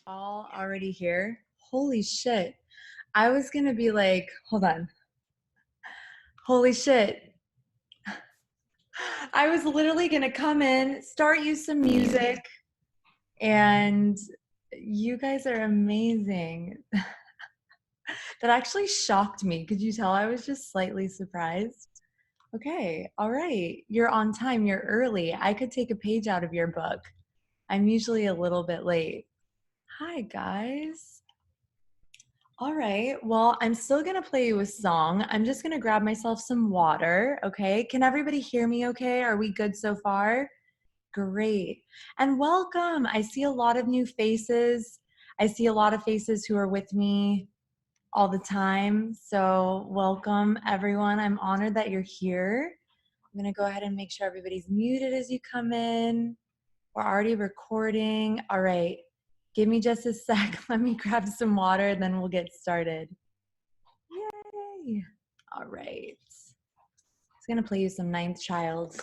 All already here? Holy shit. I was gonna be like, hold on. Holy shit. I was literally gonna come in, start you some music, and you guys are amazing. That actually shocked me. Could you tell I was just slightly surprised? Okay, all right. You're on time, you're early. I could take a page out of your book. I'm usually a little bit late. Hi, guys. All right. Well, I'm still going to play you a song. I'm just going to grab myself some water. Okay. Can everybody hear me okay? Are we good so far? Great. And welcome. I see a lot of new faces. I see a lot of faces who are with me all the time. So, welcome, everyone. I'm honored that you're here. I'm going to go ahead and make sure everybody's muted as you come in. We're already recording. All right. Give me just a sec. Let me grab some water, then we'll get started. Yay. All right. I was going to play you some Ninth Child.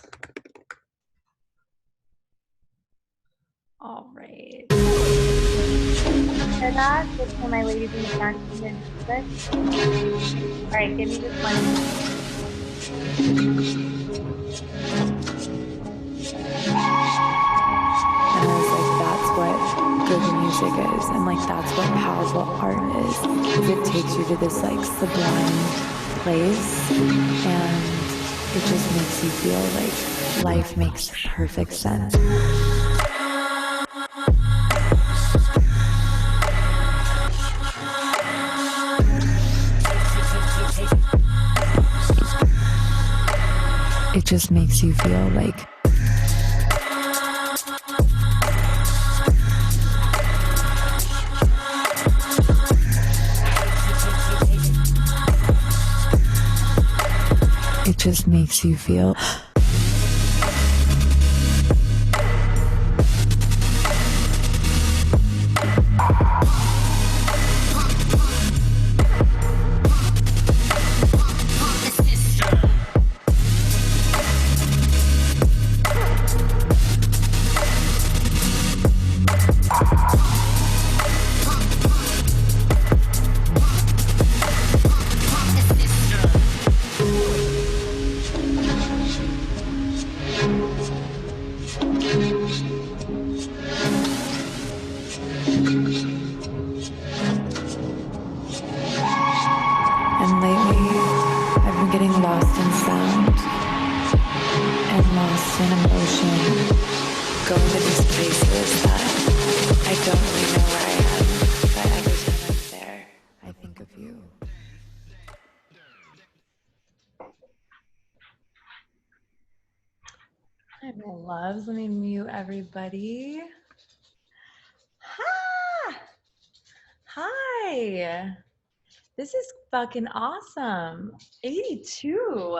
All right. Hear that? Just for my ladies and gentlemen. All right, give me just 1 minute. And I was like, that's what good music is. And like, that's what powerful art is it takes you to this like sublime place. And it just makes you feel like life makes perfect sense. It just makes you feel like it just makes you feel loves. Let me mute everybody. Hi. This is fucking awesome. 82.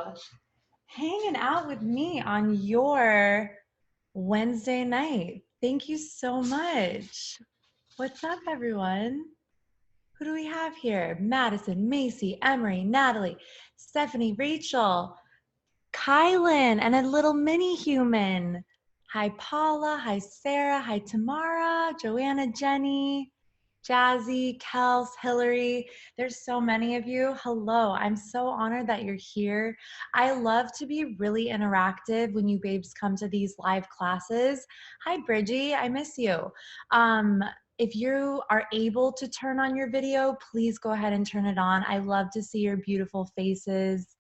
Hanging out with me on your Wednesday night. Thank you so much. What's up, everyone? Who do we have here? Madison, Macy, Emery, Natalie, Stephanie, Rachel, Kylan, and a little mini human. Hi, Paula. Hi, Sarah. Hi, Tamara, Joanna, Jenny, Jazzy, Kels, Hillary. There's so many of you. Hello. I'm so honored that you're here. I love to be really interactive when you babes come to these live classes. Hi, Bridgie. I miss you. If you are able to turn on your video, please go ahead and turn it on. I love to see your beautiful faces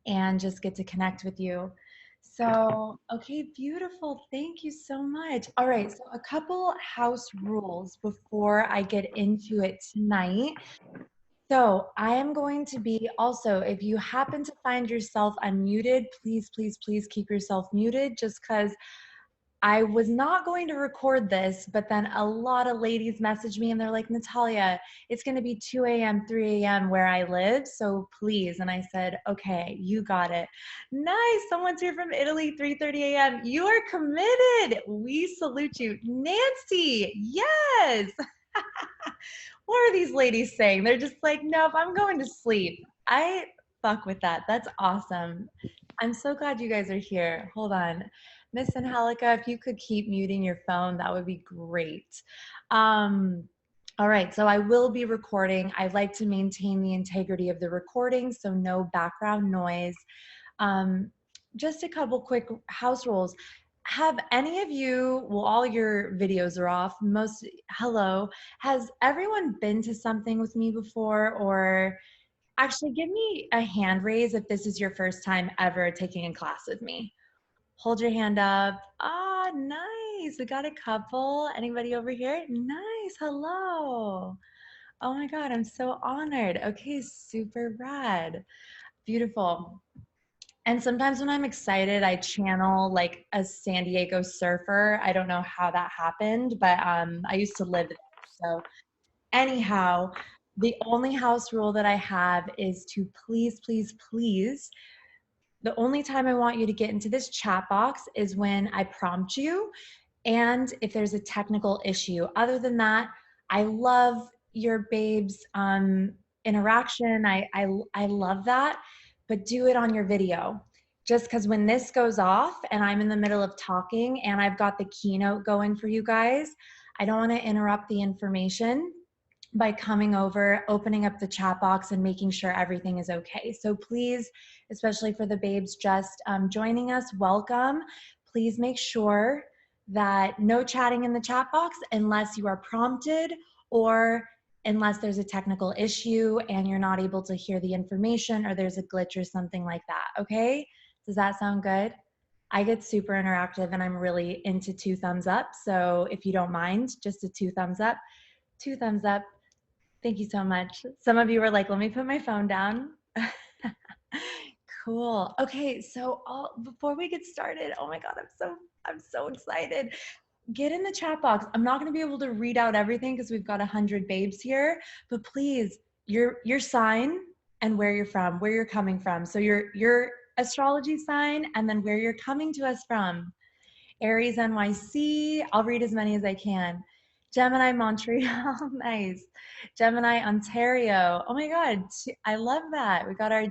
and just get to connect with you. So, okay, beautiful. Thank you so much. All right, so a couple house rules before I get into it tonight. So I am going to be also, if you happen to find yourself unmuted, please, please, please keep yourself muted just because I was not going to record this, but then a lot of ladies messaged me and they're like, Natalia, it's going to be 2 a.m., 3 a.m. where I live, so please. And I said, okay, you got it. Nice. Someone's here from Italy, 3:30 a.m. You are committed. We salute you. Nancy, yes. What are these ladies saying? They're just like, nope, I'm going to sleep. I fuck with that. That's awesome. I'm so glad you guys are here. Hold on. Miss Angelica, if you could keep muting your phone, that would be great. All right, so I will be recording. I like to maintain the integrity of the recording, so no background noise. Um, just a couple quick house rules. Have any of you, well, all your videos are off, hello. Has everyone been to something with me before? Or actually, give me a hand raise if this is your first time ever taking a class with me. Hold your hand up. Ah, nice. We got a couple. Anybody over here? Nice. Hello. Oh my God, I'm so honored. Okay, super rad. Beautiful. And sometimes when I'm excited, I channel like a San Diego surfer. I don't know how that happened, but I used to live there. So anyhow, the only house rule that I have is to please, please, please, the only time I want you to get into this chat box is when I prompt you and if there's a technical issue. Other than that, I love your babes interaction. I love that, but do it on your video. Just because when this goes off and I'm in the middle of talking and I've got the keynote going for you guys, I don't want to interrupt the information by coming over, opening up the chat box and making sure everything is okay. So please, especially for the babes just joining us, welcome. Please make sure that no chatting in the chat box unless you are prompted or unless there's a technical issue and you're not able to hear the information or there's a glitch or something like that, okay? Does that sound good? I get super interactive and I'm really into 2 thumbs up. So if you don't mind, just a 2 thumbs up. 2 thumbs up. Thank you so much. Some of you were like, let me put my phone down. Cool. Okay, so before we get started, oh my God, I'm so excited. Get in the chat box. I'm not going to be able to read out everything because we've got 100 babes here, but please, your sign and where you're from, where you're coming from. So your astrology sign and then where you're coming to us from. Aries NYC, I'll read as many as I can. Gemini Montreal, nice. Gemini Ontario, oh my God, I love that. We got our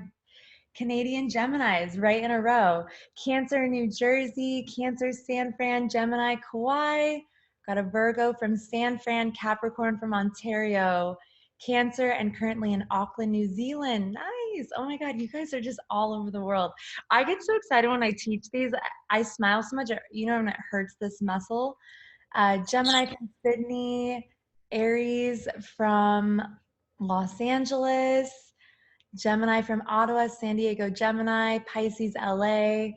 Canadian Geminis right in a row. Cancer New Jersey, Cancer San Fran, Gemini Kauai. Got a Virgo from San Fran, Capricorn from Ontario. Cancer and currently in Auckland, New Zealand. Nice. Oh my God, you guys are just all over the world. I get so excited when I teach these. I smile so much, you know, when it hurts this muscle. Gemini from Sydney, Aries from Los Angeles, Gemini from Ottawa, San Diego, Gemini, Pisces, LA.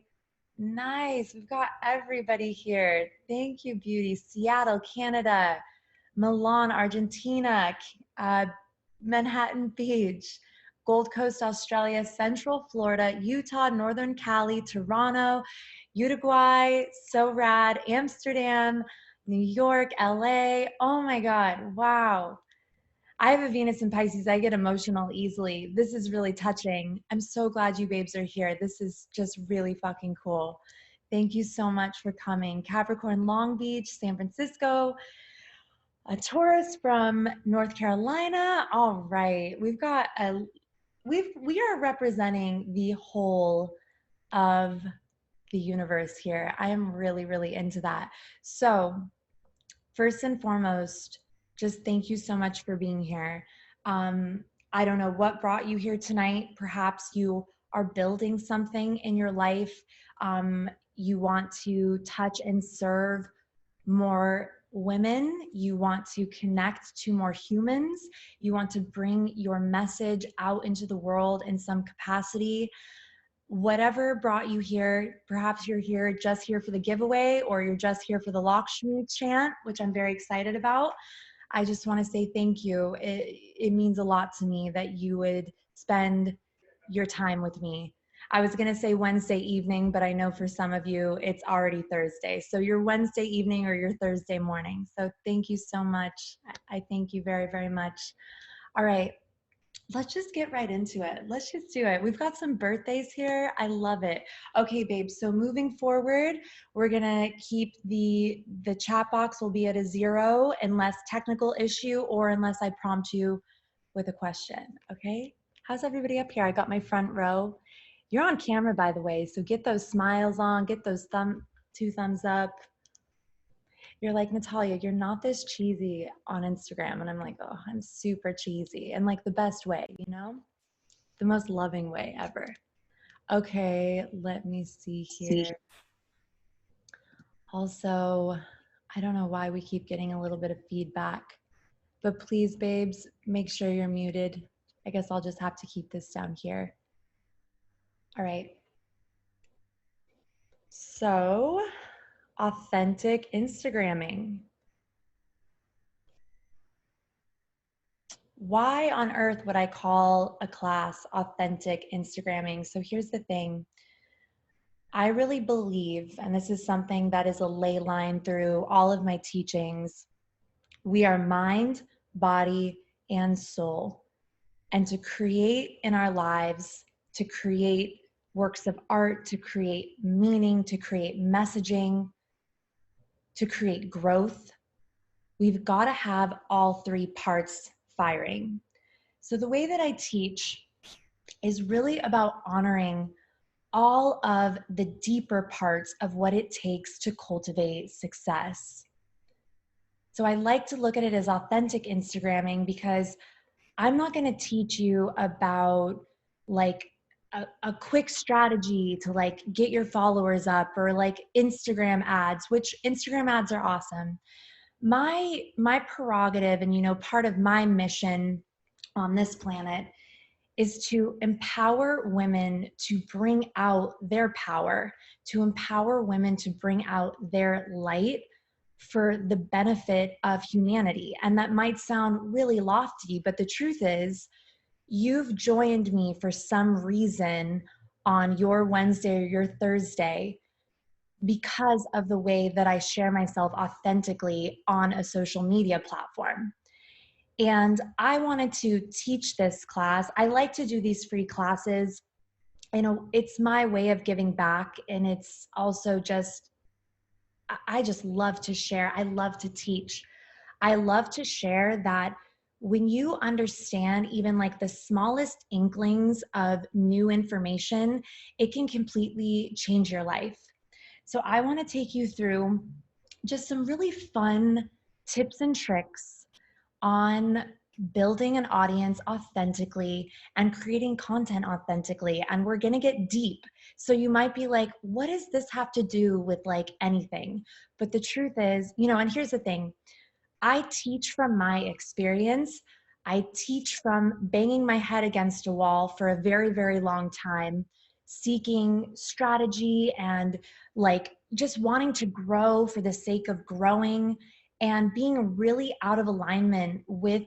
Nice. We've got everybody here. Thank you, beauty. Seattle, Canada, Milan, Argentina, Manhattan Beach, Gold Coast, Australia, Central Florida, Utah, Northern Cali, Toronto, Uruguay, so rad, Amsterdam, New York, LA. Oh my God. Wow. I have a Venus in Pisces. I get emotional easily. This is really touching. I'm so glad you babes are here. This is just really fucking cool. Thank you so much for coming. Capricorn, Long Beach, San Francisco, a Taurus from North Carolina. All right. We are representing the whole of the universe here. I am really, really into that. So first and foremost, just thank you so much for being here. I don't know what brought you here tonight. Perhaps you are building something in your life. You want to touch and serve more women. You want to connect to more humans. You want to bring your message out into the world in some capacity. Whatever brought you here, perhaps you're just here for the giveaway or you're just here for the Lakshmi chant, which I'm very excited about. I just want to say thank you. It means a lot to me that you would spend your time with me. I was going to say Wednesday evening, but I know for some of you it's already Thursday. So your Wednesday evening or your Thursday morning. So thank you so much. I thank you very, very much. All right. Let's just get right into it. Let's just do it. We've got some birthdays here. I love it. Okay, babe. So moving forward, we're gonna keep the chat box will be at a 0 unless technical issue or unless I prompt you with a question. Okay. How's everybody up here? I got my front row. You're on camera, by the way. So get those smiles on. Get those 2 thumbs up. You're like, Natalia, you're not this cheesy on Instagram. And I'm like, oh, I'm super cheesy in like the best way, you know? The most loving way ever. Okay, let me see here. Also, I don't know why we keep getting a little bit of feedback, but please, babes, make sure you're muted. I guess I'll just have to keep this down here. All right. So, authentic Instagramming. Why on earth would I call a class authentic Instagramming? So here's the thing. I really believe, and this is something that is a ley line through all of my teachings, we are mind, body, and soul. And to create in our lives, to create works of art, to create meaning, to create messaging, to create growth, we've got to have all three parts firing. So the way that I teach is really about honoring all of the deeper parts of what it takes to cultivate success. So I like to look at it as authentic Instagramming because I'm not going to teach you about like a quick strategy to like get your followers up or like Instagram ads, which Instagram ads are awesome. My prerogative and, you know, part of my mission on this planet is to empower women to bring out their power, to empower women to bring out their light for the benefit of humanity. And that might sound really lofty, but the truth is, you've joined me for some reason on your Wednesday or your Thursday because of the way that I share myself authentically on a social media platform. And I wanted to teach this class. I like to do these free classes. You know, it's my way of giving back. And it's also just, I just love to share. I love to teach. I love to share that when you understand even like the smallest inklings of new information, it can completely change your life. So I want to take you through just some really fun tips and tricks on building an audience authentically and creating content authentically. And we're going to get deep. So you might be like, what does this have to do with like anything? But the truth is, you know, and here's the thing, I teach from my experience. I teach from banging my head against a wall for a very, very long time, seeking strategy and like just wanting to grow for the sake of growing and being really out of alignment with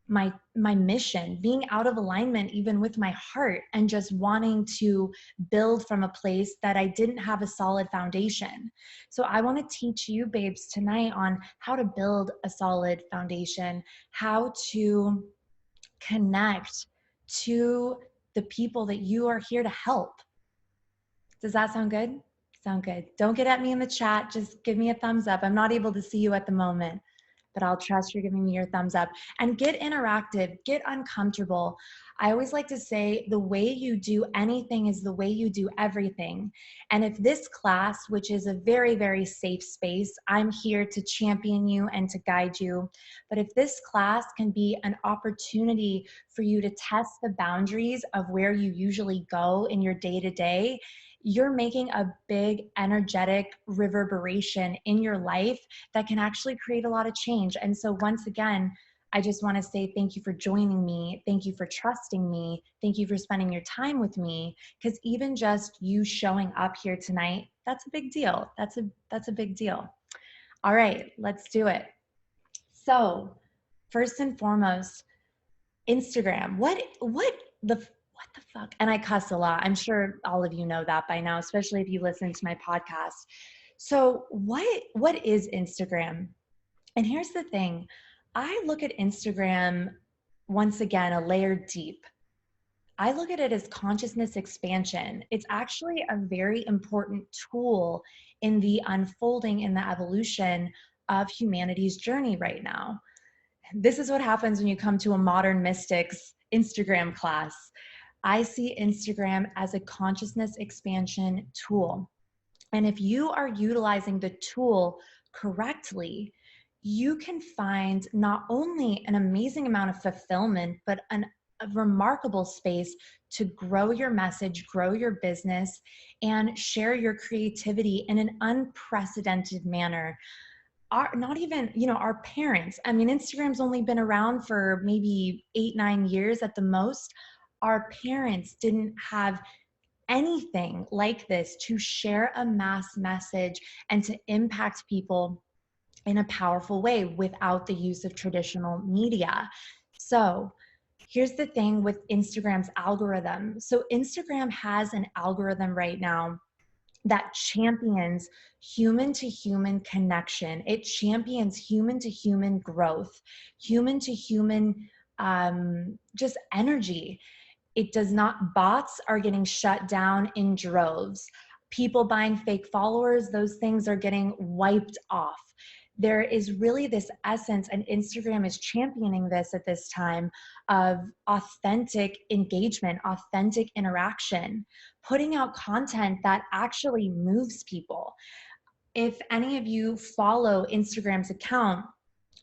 my mission, being out of alignment even with my heart, and just wanting to build from a place that I didn't have a solid foundation. So I want to teach you babes tonight on how to build a solid foundation, how to connect to the people that you are here to help. Does that sound good? Sound good. Don't get at me in the chat. Just give me a thumbs up. I'm not able to see you at the moment, but I'll trust you're giving me your thumbs up. And get interactive, get uncomfortable. I always like to say the way you do anything is the way you do everything. And if this class, which is a very, very safe space, I'm here to champion you and to guide you. But if this class can be an opportunity for you to test the boundaries of where you usually go in your day-to-day, you're making a big energetic reverberation in your life that can actually create a lot of change. And so once again, I just want to say thank you for joining me. Thank you for trusting me. Thank you for spending your time with me. Because even just you showing up here tonight, that's a big deal. That's a big deal. All right, let's do it. So first and foremost, Instagram. What the fuck? And I cuss a lot. I'm sure all of you know that by now, especially if you listen to my podcast. So what is Instagram? And here's the thing. I look at Instagram, once again, a layer deep. I look at it as consciousness expansion. It's actually a very important tool in the unfolding, in the evolution of humanity's journey right now. This is what happens when you come to a modern mystics Instagram class. I see Instagram as a consciousness expansion tool. And if you are utilizing the tool correctly, you can find not only an amazing amount of fulfillment, but a remarkable space to grow your message, grow your business, and share your creativity in an unprecedented manner. Not even, our parents. I mean, Instagram's only been around for maybe 8, 9 years at the most. Our parents didn't have anything like this to share a mass message and to impact people in a powerful way without the use of traditional media. So, here's the thing with Instagram's algorithm. So, Instagram has an algorithm right now that champions human to human connection. It champions human to human growth, human to human just energy. It does not, bots are getting shut down in droves. People buying fake followers, those things are getting wiped off. There is really this essence, and Instagram is championing this at this time, of authentic engagement, authentic interaction, putting out content that actually moves people. If any of you follow Instagram's account,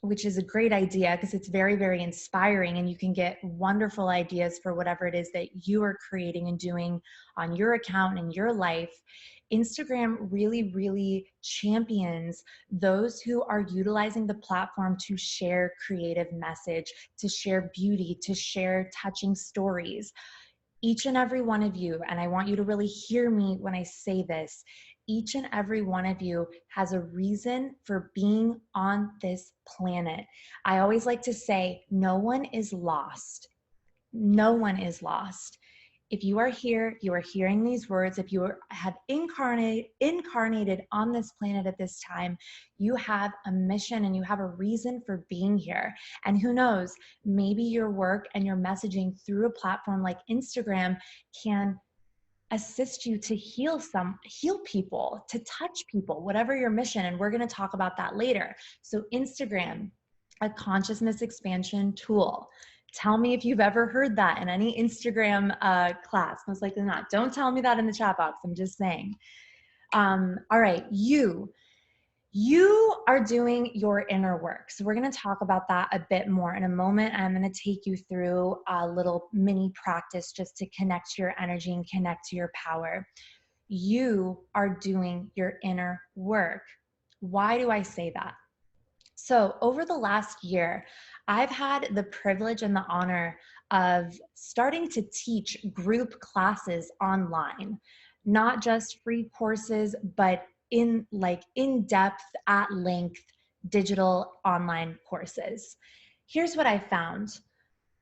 which is a great idea because it's very, very inspiring, and you can get wonderful ideas for whatever it is that you are creating and doing on your account and your life. Instagram really, really champions those who are utilizing the platform to share creative message, to share beauty, to share touching stories. Each and every one of you, and I want you to really hear me when I say this, each and every one of you has a reason for being on this planet. I always like to say, no one is lost. No one is lost. If you are here, you are hearing these words, if you have incarnated on this planet at this time, you have a mission and you have a reason for being here. And who knows, maybe your work and your messaging through a platform like Instagram can assist you to heal people, to touch people, whatever your mission. And we're going to talk about that later. So Instagram, a consciousness expansion tool. Tell me if you've ever heard that in any Instagram class. Most likely not. Don't tell me that in the chat box. I'm just saying. All right, you are doing your inner work. So we're going to talk about that a bit more in a moment. I'm going to take you through a little mini practice just to connect to your energy and connect to your power. You are doing your inner work. Why do I say that? So over the last year, I've had the privilege and the honor of starting to teach group classes online, not just free courses, but in depth, at length, digital online courses. Here's what I found.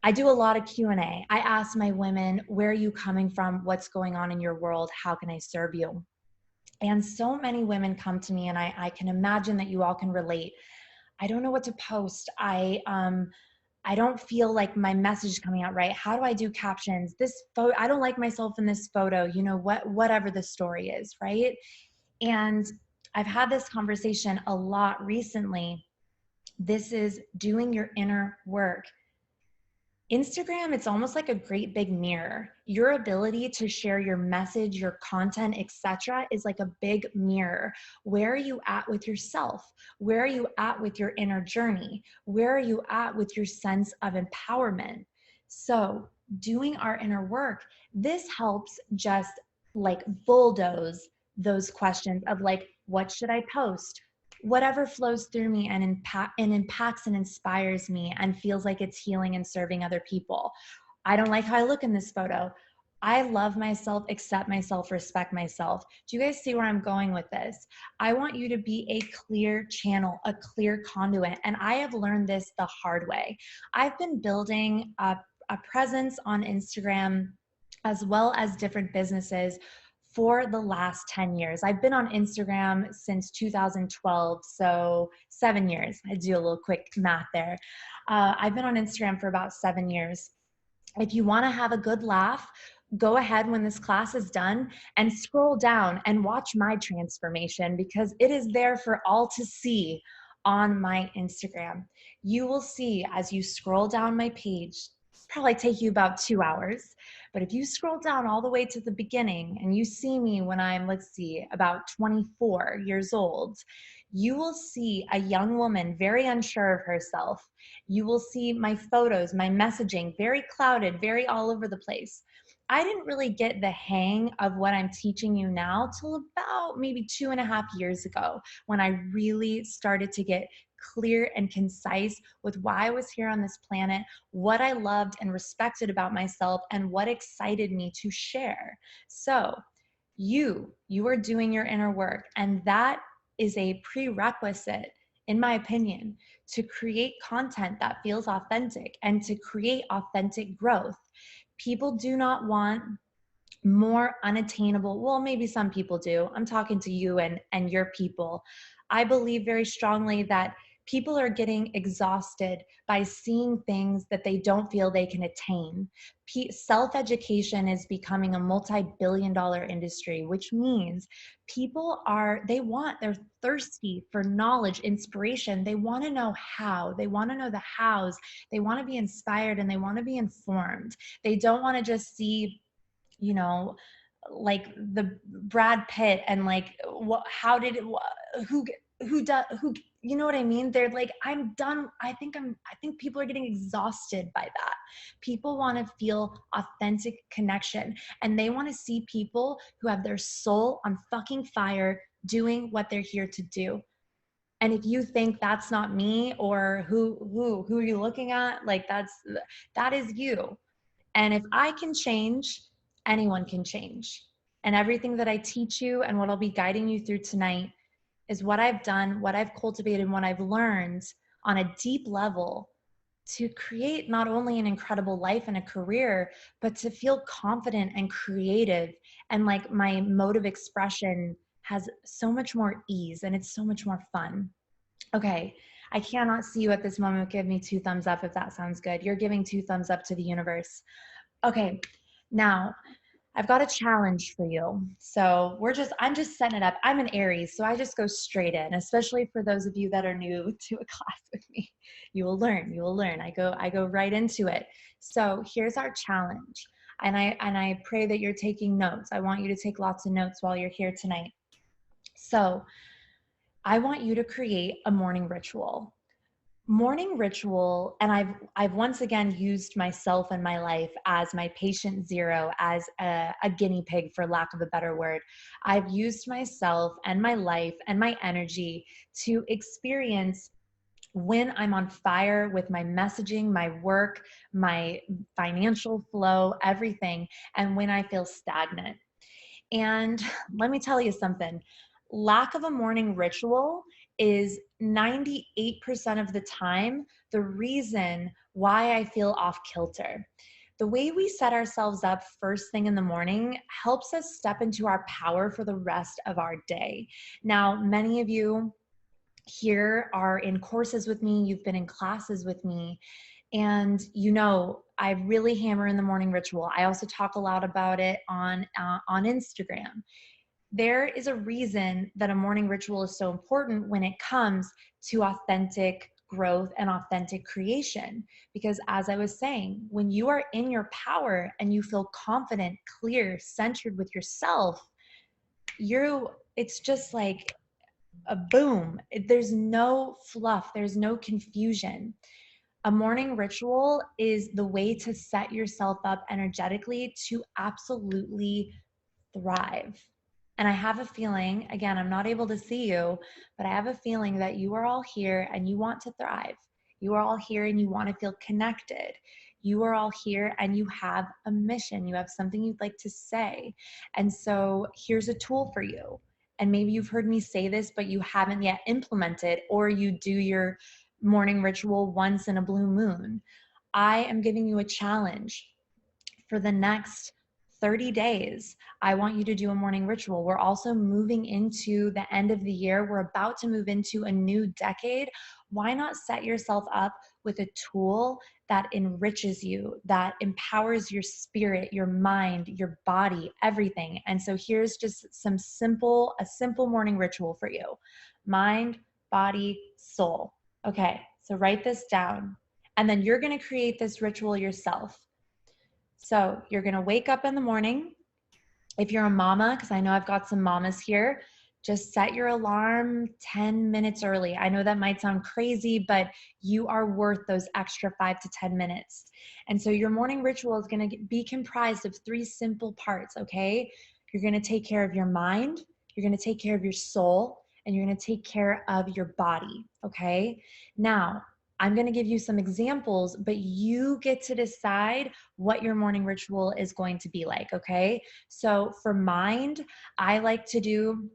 I do a lot of Q&A. I ask my women, where are you coming from? What's going on in your world? How can I serve you? And so many women come to me, and I can imagine that you all can relate. I don't know what to post. I don't feel like my message is coming out right. How do I do captions? This photo, I don't like myself in this photo, whatever the story is, right? And I've had this conversation a lot recently. This is doing your inner work. Instagram, it's almost like a great big mirror. Your ability to share your message, your content, etc., is like a big mirror. Where are you at with yourself? Where are you at with your inner journey? Where are you at with your sense of empowerment? So, doing our inner work, this helps just like bulldoze those questions of like, what should I post? Whatever flows through me and impacts and inspires me and feels like it's healing and serving other people. I don't like how I look in this photo. I love myself, accept myself, respect myself. Do you guys see where I'm going with this? I want you to be a clear channel, a clear conduit. And I have learned this the hard way. I've been building a presence on Instagram as well as different businesses for the last 10 years. I've been on Instagram since 2012, so 7 years. I do a little quick math there. I've been on Instagram for about 7 years. If you want to have a good laugh, go ahead when this class is done and scroll down and watch my transformation, because it is there for all to see on my Instagram. You will see as you scroll down my page, probably take you about 2 hours. But if you scroll down all the way to the beginning and you see me when I'm, let's see, about 24 years old, you will see a young woman very unsure of herself. You will see my photos, my messaging, very clouded, very all over the place. I didn't really get the hang of what I'm teaching you now till about maybe 2.5 years ago, when I really started to get clear and concise with why I was here on this planet, what I loved and respected about myself, and what excited me to share. So, you are doing your inner work, and that is a prerequisite, in my opinion, to create content that feels authentic and to create authentic growth. People do not want more unattainable, well, maybe some people do. I'm talking to you and your people. I believe very strongly that people are getting exhausted by seeing things that they don't feel they can attain. Self-education is becoming a multi-billion-dollar industry, which means they're thirsty for knowledge, inspiration. They want to know how. They want to know the hows. They want to be inspired and they want to be informed. They don't want to just see, you know, like the Brad Pitt and like what, how did it, who does, who, you know what I mean? They're like, I'm done. I think people are getting exhausted by that. People want to feel authentic connection, and they want to see people who have their soul on fucking fire doing what they're here to do. And if you think that's not me, or who are you looking at? Like that is you. And if I can change, anyone can change. And everything that I teach you and what I'll be guiding you through tonight is what I've done, what I've cultivated, and what I've learned on a deep level to create not only an incredible life and a career, but to feel confident and creative. And like my mode of expression has so much more ease and it's so much more fun. Okay, I cannot see you at this moment. Give me 2 thumbs up if that sounds good. You're giving 2 thumbs up to the universe. Okay, now I've got a challenge for you. So I'm just setting it up. I'm an Aries, so I just go straight in, especially for those of you that are new to a class with me. You will learn. I go right into it. So here's our challenge. And I pray that you're taking notes. I want you to take lots of notes while you're here tonight. So I want you to create a morning ritual. And I've once again used myself and my life as my patient zero, as a guinea pig, for lack of a better word. I've used myself and my life and my energy to experience when I'm on fire with my messaging, my work, my financial flow, everything, and when I feel stagnant. And let me tell you something, lack of a morning ritual is 98% of the time the reason why I feel off kilter. The way we set ourselves up first thing in the morning helps us step into our power for the rest of our day. Now, many of you here are in courses with me, you've been in classes with me, and you know, I really hammer in the morning ritual. I also talk a lot about it on Instagram. There is a reason that a morning ritual is so important when it comes to authentic growth and authentic creation. Because as I was saying, when you are in your power and you feel confident, clear, centered with yourself, it's just like a boom. There's no fluff, there's no confusion. A morning ritual is the way to set yourself up energetically to absolutely thrive. And I have a feeling, again, I'm not able to see you, but I have a feeling that you are all here and you want to thrive. You are all here and you want to feel connected. You are all here and you have a mission. You have something you'd like to say. And so here's a tool for you. And maybe you've heard me say this, but you haven't yet implemented, or you do your morning ritual once in a blue moon. I am giving you a challenge for the next 30 days. I want you to do a morning ritual. We're also moving into the end of the year. We're about to move into a new decade. Why not set yourself up with a tool that enriches you, that empowers your spirit, your mind, your body, everything? And so here's just a simple morning ritual for you. Mind, body, soul. Okay, so write this down. And then you're going to create this ritual yourself. So you're going to wake up in the morning. If you're a mama, because I know I've got some mamas here, Just set your alarm 10 minutes early. I know that might sound crazy, but you are worth those extra 5 to 10 minutes. And so your morning ritual is going to be comprised of 3 simple parts, okay? You're going to take care of your mind, you're going to take care of your soul, and you're going to take care of your body, okay? Now, I'm going to give you some examples, but you get to decide what your morning ritual is going to be like, okay? So for mind, I like to do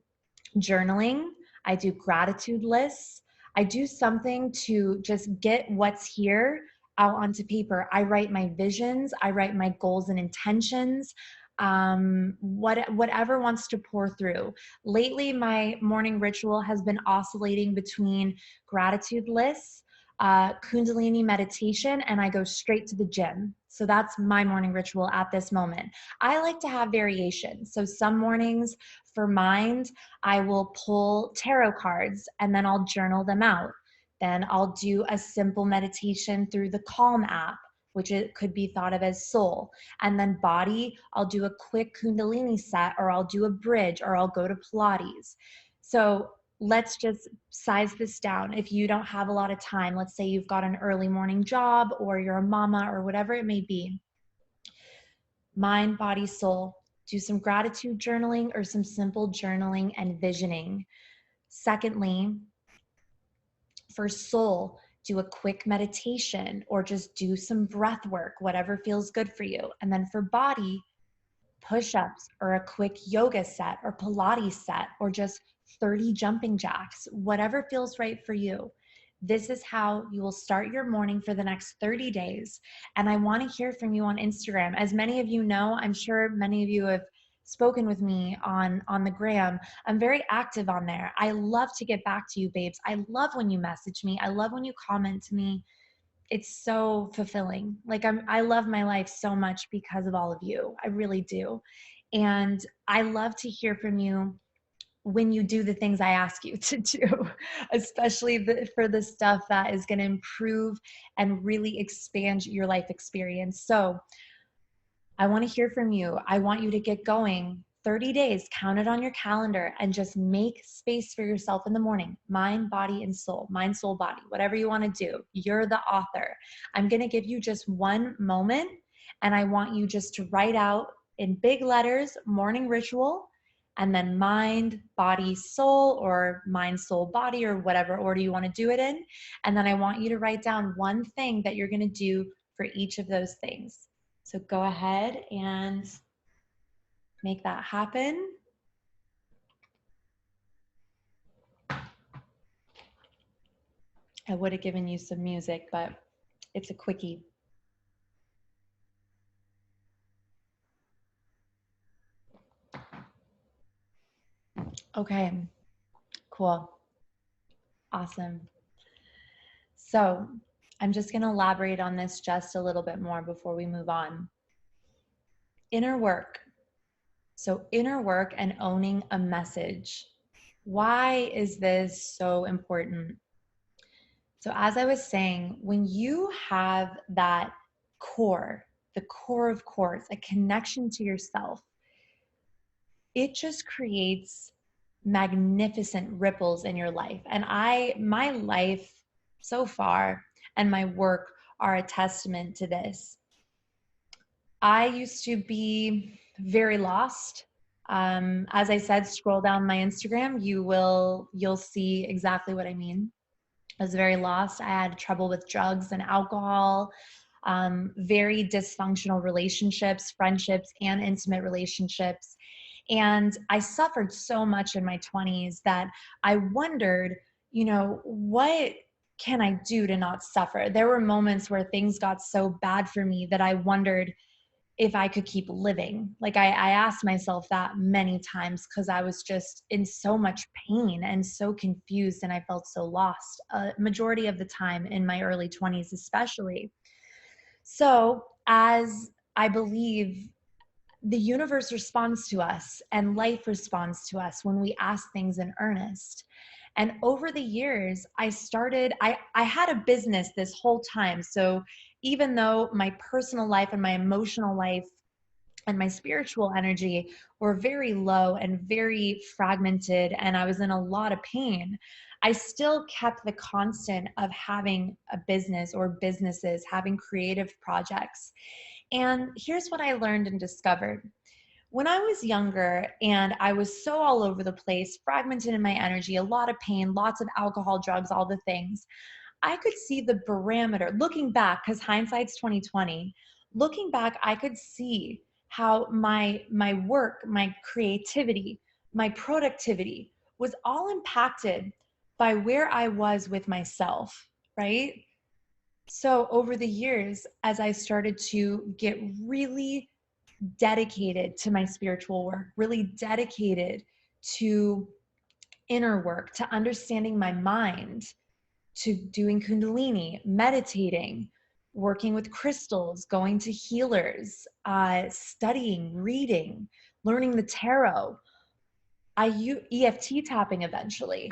journaling, I do gratitude lists, I do something to just get what's here out onto paper. I write my visions, I write my goals and intentions, whatever wants to pour through. Lately, my morning ritual has been oscillating between gratitude lists, Kundalini meditation, and I go straight to the gym. So that's my morning ritual at this moment. I like to have variation. So some mornings for mind, I will pull tarot cards and then I'll journal them out. Then I'll do a simple meditation through the Calm app, which it could be thought of as soul. And then body, I'll do a quick Kundalini set, or I'll do a bridge, or I'll go to Pilates. So let's just size this down. If you don't have a lot of time, let's say you've got an early morning job or you're a mama or whatever it may be. Mind, body, soul. Do some gratitude journaling or some simple journaling and visioning. Secondly, for soul, do a quick meditation or just do some breath work, whatever feels good for you. And then for body, push-ups or a quick yoga set or Pilates set or just 30 jumping jacks, whatever feels right for you. This is how you will start your morning for the next 30 days. And I want to hear from you on Instagram. As many of you know, I'm sure many of you have spoken with me on the gram. I'm very active on there. I love to get back to you, babes. I love when you message me. I love when you comment to me. It's so fulfilling. Like I love my life so much because of all of you. I really do. And I love to hear from you when you do the things I ask you to do, especially for the stuff that is going to improve and really expand your life experience. So I want to hear from you. I want you to get going. 30 days, count it on your calendar and just make space for yourself in the morning. Mind, body, and soul. Mind, soul, body. Whatever you want to do. You're the author. I'm going to give you just one moment and I want you just to write out in big letters, morning ritual, and then mind, body, soul, or mind, soul, body, or whatever order you want to do it in. And then I want you to write down one thing that you're going to do for each of those things. So go ahead and make that happen. I would have given you some music, but it's a quickie. Okay, cool. Awesome. So I'm just going to elaborate on this just a little bit more before we move on. Inner work. So inner work and owning a message. Why is this so important? So as I was saying, when you have that core, the core of cores, a connection to yourself, it just creates magnificent ripples in your life. And my life so far and my work are a testament to this. I used to be very lost. As I said, scroll down my Instagram, you'll see exactly what I mean. I was very lost. I had trouble with drugs and alcohol, very dysfunctional relationships, friendships, and intimate relationships. And I suffered so much in my 20s that I wondered, what can I do to not suffer? There were moments where things got so bad for me that I wondered if I could keep living. Like I asked myself that many times because I was just in so much pain and so confused and I felt so lost, majority of the time in my early 20s especially. So as I believe the universe responds to us and life responds to us when we ask things in earnest. And over the years, I had a business this whole time. So even though my personal life and my emotional life and my spiritual energy were very low and very fragmented, and I was in a lot of pain, I still kept the constant of having a business or businesses, having creative projects. And here's what I learned and discovered. When I was younger and I was so all over the place, fragmented in my energy, a lot of pain, lots of alcohol, drugs, all the things, I could see the barometer looking back, because hindsight's 2020. Looking back, I could see how my work, my creativity, my productivity was all impacted by where I was with myself, right? So over the years, as I started to get really dedicated to my spiritual work, really dedicated to inner work, to understanding my mind, to doing Kundalini, meditating, working with crystals, going to healers, studying, reading, learning the tarot. I use EFT tapping eventually.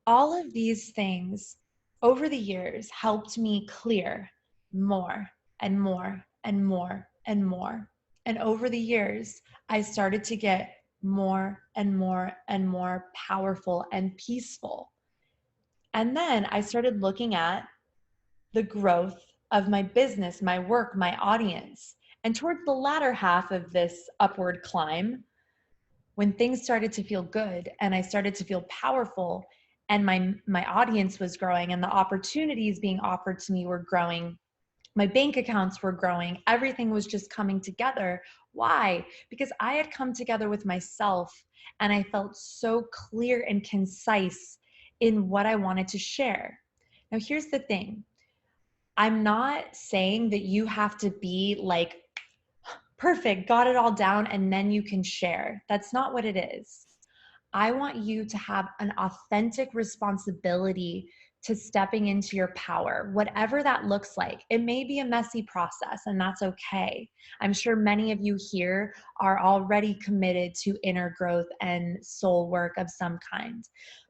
All of these things over the years helped me clear more and more and more and more. And over the years, I started to get more and more and more powerful and peaceful. And then I started looking at the growth of my business, my work, my audience. And towards the latter half of this upward climb, when things started to feel good and I started to feel powerful and my audience was growing and the opportunities being offered to me were growing, my bank accounts were growing, everything was just coming together. Why? Because I had come together with myself and I felt so clear and concise in what I wanted to share. Now, here's the thing. I'm not saying that you have to be like perfect, got it all down, and then you can share. That's not what it is. I want you to have an authentic responsibility to stepping into your power, whatever that looks like. It may be a messy process, and that's okay. I'm sure many of you here are already committed to inner growth and soul work of some kind.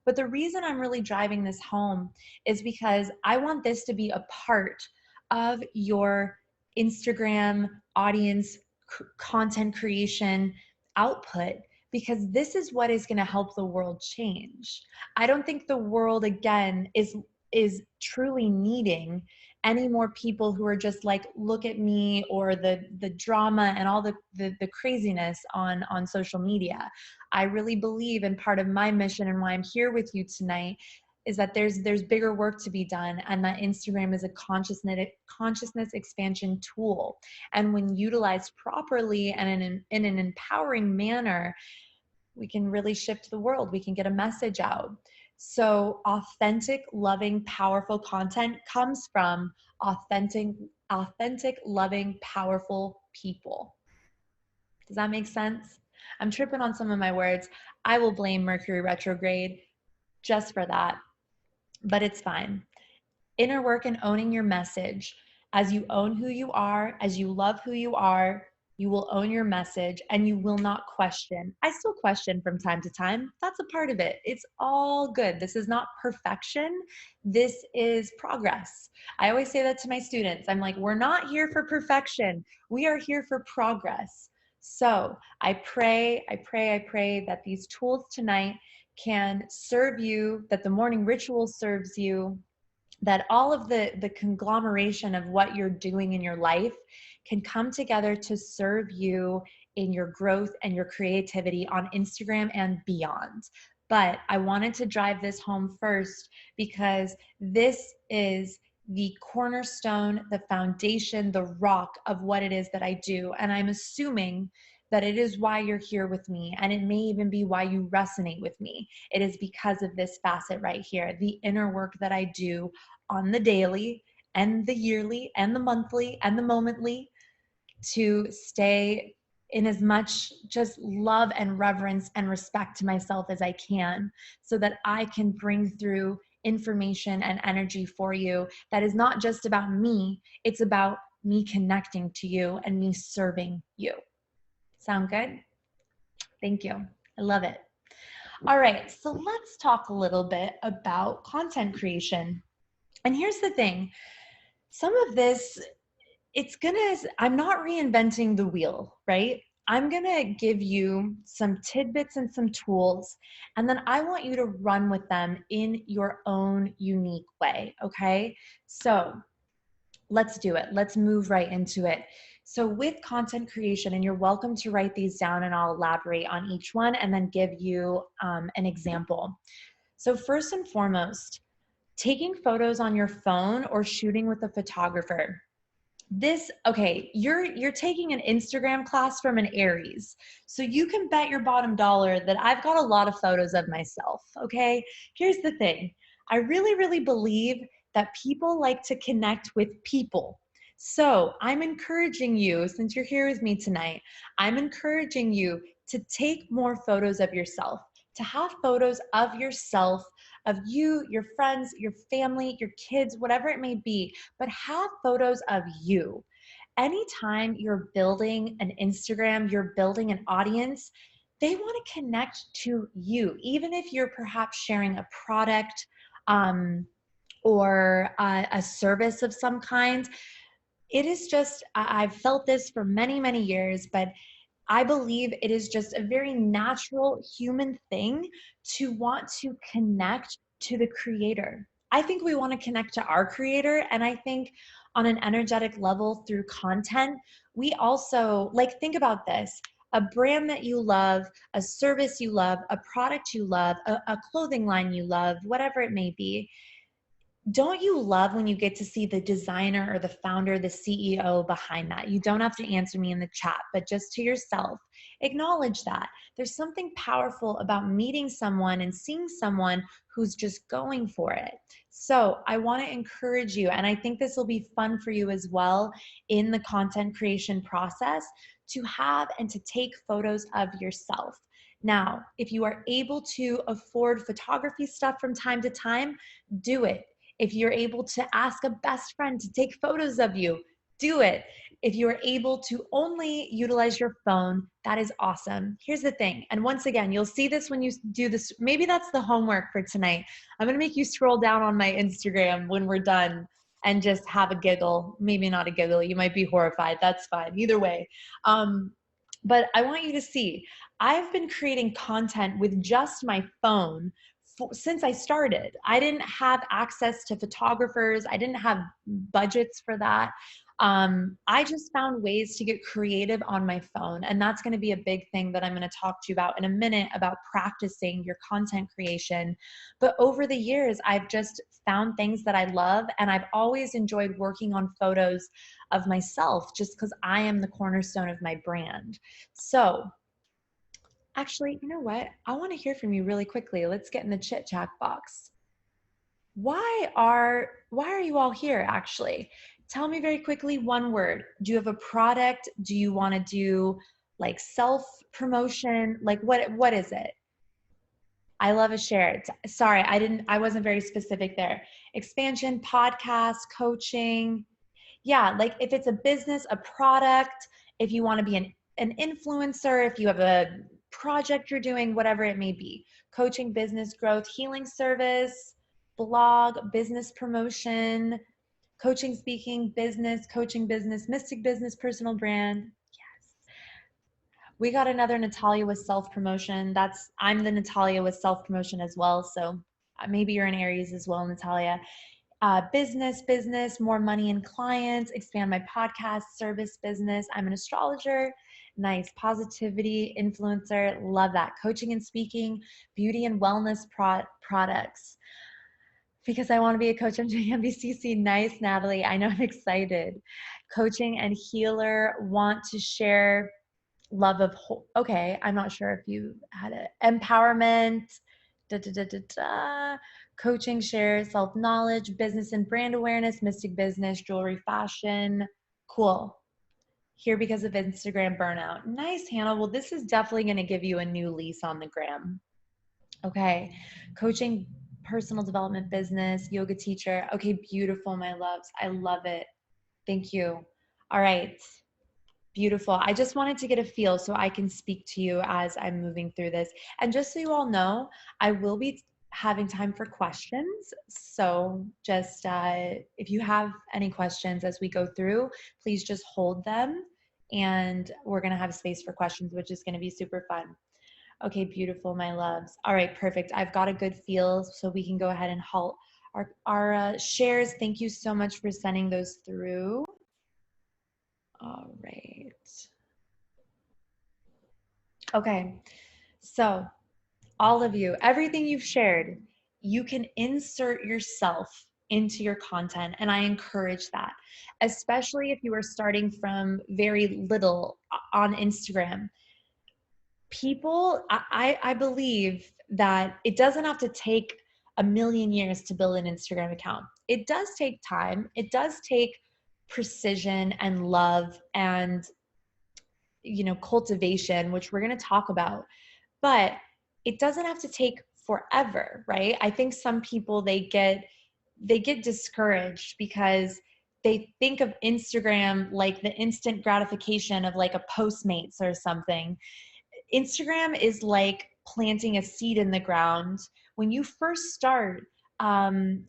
But the reason I'm really driving this home is because I want this to be a part of your Instagram audience content creation output, because this is what is going to help the world change. I don't think the world again is truly needing any more people who are just like, look at me, or the drama and all the craziness on social media. I really believe, and part of my mission and why I'm here with you tonight is that there's bigger work to be done, and that Instagram is a consciousness expansion tool. And when utilized properly and in an empowering manner, we can really shift the world. We can get a message out. So authentic, loving, powerful content comes from authentic, loving, powerful people. Does that make sense? I'm tripping on some of my words. I will blame Mercury retrograde just for that, but it's fine. Inner work and owning your message. As you own who you are, as you love who you are, you will own your message and you will not question. I still question from time to time. That's a part of it. It's all good. This is not perfection. This is progress. I always say that to my students. I'm like, we're not here for perfection. We are here for progress. So I pray that these tools tonight can serve you, that the morning ritual serves you, that all of the conglomeration of what you're doing in your life can come together to serve you in your growth and your creativity on Instagram and beyond. But I wanted to drive this home first because this is the cornerstone, the foundation, the rock of what it is that I do. And I'm assuming that it is why you're here with me. And it may even be why you resonate with me. It is because of this facet right here, the inner work that I do on the daily and the yearly and the monthly and the momently, to stay in as much just love and reverence and respect to myself as I can, so that I can bring through information and energy for you that is not just about me, it's about me connecting to you and me serving you. Sound good? Thank you. I love it. All right, so let's talk a little bit about content creation. And here's the thing. Some of this, I'm not reinventing the wheel, right? I'm going to give you some tidbits and some tools, and then I want you to run with them in your own unique way. Okay. So let's do it. Let's move right into it. So, with content creation, and you're welcome to write these down, and I'll elaborate on each one and then give you an example. So, first and foremost, taking photos on your phone or shooting with a photographer. Okay, you're taking an Instagram class from an Aries. So you can bet your bottom dollar that I've got a lot of photos of myself, okay? Here's the thing. I really, really believe that people like to connect with people. So I'm encouraging you, since you're here with me tonight, I'm encouraging you to take more photos of yourself, to have photos of yourself, of you, your friends, your family, your kids, whatever it may be, but have photos of you. Anytime you're building an Instagram, you're building an audience, they want to connect to you, even if you're perhaps sharing a product or a service of some kind. It is just, I've felt this for many, many years, but I believe it is just a very natural human thing to want to connect to the creator. I think we want to connect to our creator. And I think on an energetic level through content, we also, like, think about this: a brand that you love, a service you love, a product you love, a clothing line you love, whatever it may be. Don't you love when you get to see the designer or the founder, the CEO behind that? You don't have to answer me in the chat, but just to yourself, acknowledge that. There's something powerful about meeting someone and seeing someone who's just going for it. So I want to encourage you, and I think this will be fun for you as well in the content creation process, to have and to take photos of yourself. Now, if you are able to afford photography stuff from time to time, do it. If you're able to ask a best friend to take photos of you, do it. If you're able to only utilize your phone, that is awesome. Here's the thing. And once again, you'll see this when you do this. Maybe that's the homework for tonight. I'm going to make you scroll down on my Instagram when we're done and just have a giggle. Maybe not a giggle. You might be horrified. That's fine. Either way. But I want you to see, I've been creating content with just my phone since I started. I didn't have access to photographers. I didn't have budgets for that. I just found ways to get creative on my phone. And that's going to be a big thing that I'm going to talk to you about in a minute, about practicing your content creation. But over the years, I've just found things that I love. And I've always enjoyed working on photos of myself just because I am the cornerstone of my brand. So actually, you know what? I want to hear from you really quickly. Let's get in the chit chat box. Why are you all here actually? Tell me very quickly one word. Do you have a product? Do you want to do like self promotion? Like what is it? I love a share. Sorry, I wasn't very specific there. Expansion, podcast, coaching. Yeah, like if it's a business, a product, if you want to be an influencer, if you have a project you're doing, whatever it may be, coaching, business growth, healing service, blog, business promotion, coaching, speaking, business, coaching, business, mystic business, personal brand. Yes. We got another Natalia with self-promotion. I'm the Natalia with self-promotion as well. So maybe you're in Aries as well, Natalia. Business, more money and clients, expand my podcast, service business. I'm an astrologer. Nice. Positivity, influencer. Love that. Coaching and speaking, beauty and wellness products. Because I want to be a coach, I'm doing MBCC. Nice, Natalie. I know, I'm excited. Coaching and healer, want to share love of, okay, I'm not sure if you had it. Empowerment, da, da, da, da, da. Coaching, share, self-knowledge, business and brand awareness, mystic business, jewelry, fashion. Cool. Here because of Instagram burnout. Nice, Hannah. Well, this is definitely going to give you a new lease on the gram. Okay. Coaching, personal development, business, yoga teacher. Okay, beautiful, my loves. I love it. Thank you. All right. Beautiful. I just wanted to get a feel so I can speak to you as I'm moving through this. And just so you all know, I will be having time for questions. So just if you have any questions as we go through, please just hold them and we're going to have space for questions, which is going to be super fun. Okay, beautiful, my loves. All right, perfect. I've got a good feel, so we can go ahead and halt our shares. Thank you so much for sending those through. All right. Okay, so all of you, everything you've shared, you can insert yourself into your content, and I encourage that, especially if you are starting from very little on Instagram. People, I believe that it doesn't have to take a million years to build an Instagram account. It does take time. It does take precision and love and, you know, cultivation, which we're going to talk about, but it doesn't have to take forever, right? I think some people, they get discouraged because they think of Instagram like the instant gratification of like a Postmates or something. Instagram is like planting a seed in the ground. When you first start, an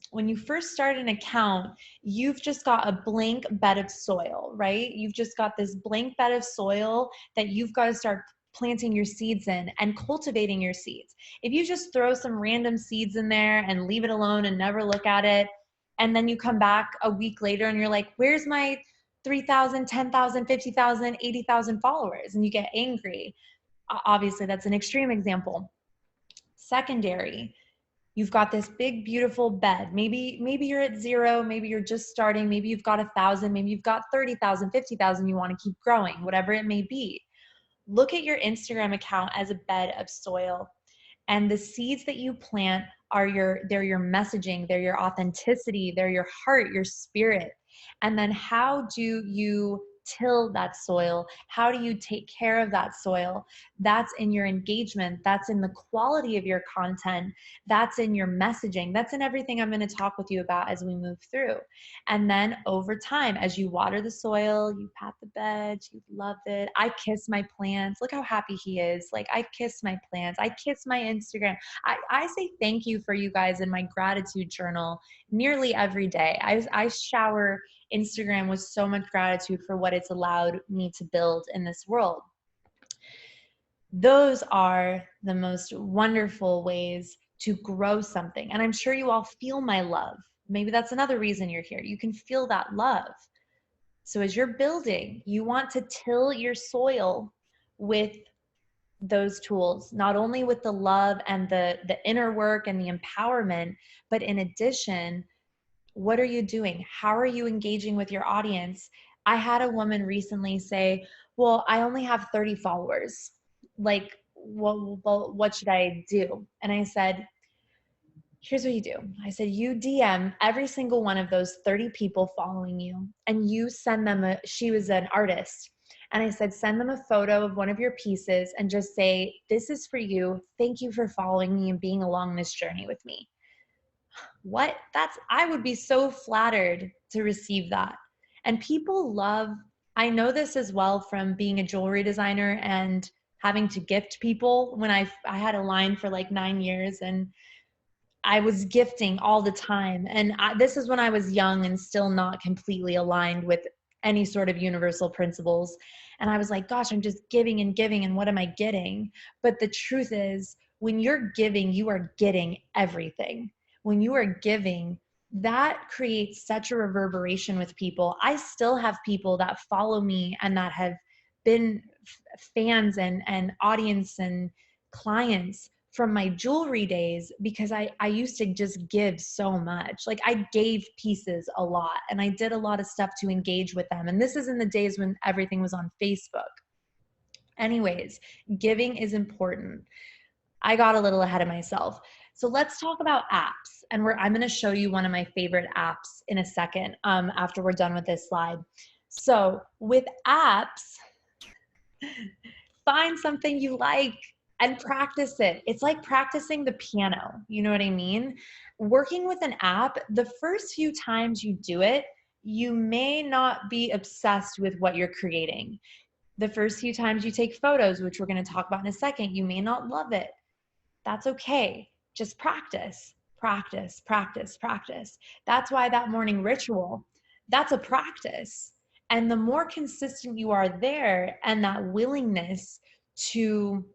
account, you've just got a blank bed of soil, right? You've just got this blank bed of soil that you've got to start planting your seeds in and cultivating your seeds. If you just throw some random seeds in there and leave it alone and never look at it, and then you come back a week later and you're like, where's my 3,000, 10,000, 50,000, 80,000 followers? And you get angry. Obviously, that's an extreme example. Secondary, you've got this big, beautiful bed. Maybe you're at 0, maybe you're just starting, maybe you've got 1,000, maybe you've got 30,000, 50,000, you want to keep growing, whatever it may be. Look at your Instagram account as a bed of soil. And the seeds that you plant they're your messaging, they're your authenticity, they're your heart, your spirit. And then how do you till that soil? How do you take care of that soil? That's in your engagement. That's in the quality of your content. That's in your messaging. That's in everything I'm going to talk with you about as we move through. And then over time, as you water the soil, you pat the bed, you love it. I kiss my plants. Look how happy he is. Like, I kiss my plants. I kiss my Instagram. I say thank you for you guys in my gratitude journal nearly every day. I shower Instagram with so much gratitude for what it's allowed me to build in this world. Those are the most wonderful ways to grow something. And I'm sure you all feel my love. Maybe that's another reason you're here. You can feel that love. So as you're building, you want to till your soil with those tools, not only with the love and the inner work and the empowerment, but in addition, what are you doing? How are you engaging with your audience? I had a woman recently say, well, I only have 30 followers. Like, what should I do? And I said, here's what you do. I said, you DM every single one of those 30 people following you, and you send them she was an artist. And I said, send them a photo of one of your pieces and just say, this is for you. Thank you for following me and being along this journey with me. I would be so flattered to receive that. And people love, I know this as well from being a jewelry designer and having to gift people. When I had a line for like 9 years and I was gifting all the time. And this is when I was young and still not completely aligned with any sort of universal principles. And I was like, gosh, I'm just giving and giving, and what am I getting? But the truth is, when you're giving, you are getting everything. When you are giving, that creates such a reverberation with people. I still have people that follow me and that have been fans and audience and clients from my jewelry days, because I used to just give so much. Like, I gave pieces a lot and I did a lot of stuff to engage with them. And this is in the days when everything was on Facebook. Anyways, giving is important. I got a little ahead of myself. So let's talk about apps. And I'm going to show you one of my favorite apps in a second after we're done with this slide. So with apps, find something you like and practice it. It's like practicing the piano. You know what I mean? Working with an app, the first few times you do it, you may not be obsessed with what you're creating. The first few times you take photos, which we're going to talk about in a second, you may not love it. That's okay. Just practice, practice, practice, practice. That's why that morning ritual, that's a practice. And the more consistent you are there, and that willingness to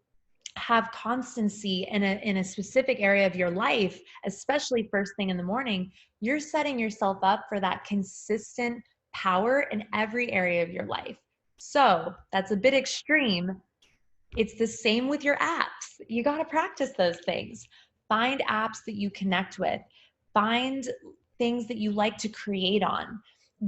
have constancy in a specific area of your life, especially first thing in the morning, you're setting yourself up for that consistent power in every area of your life. So that's a bit extreme. It's the same with your apps. You got to practice those things. Find apps that you connect with. Find things that you like to create on.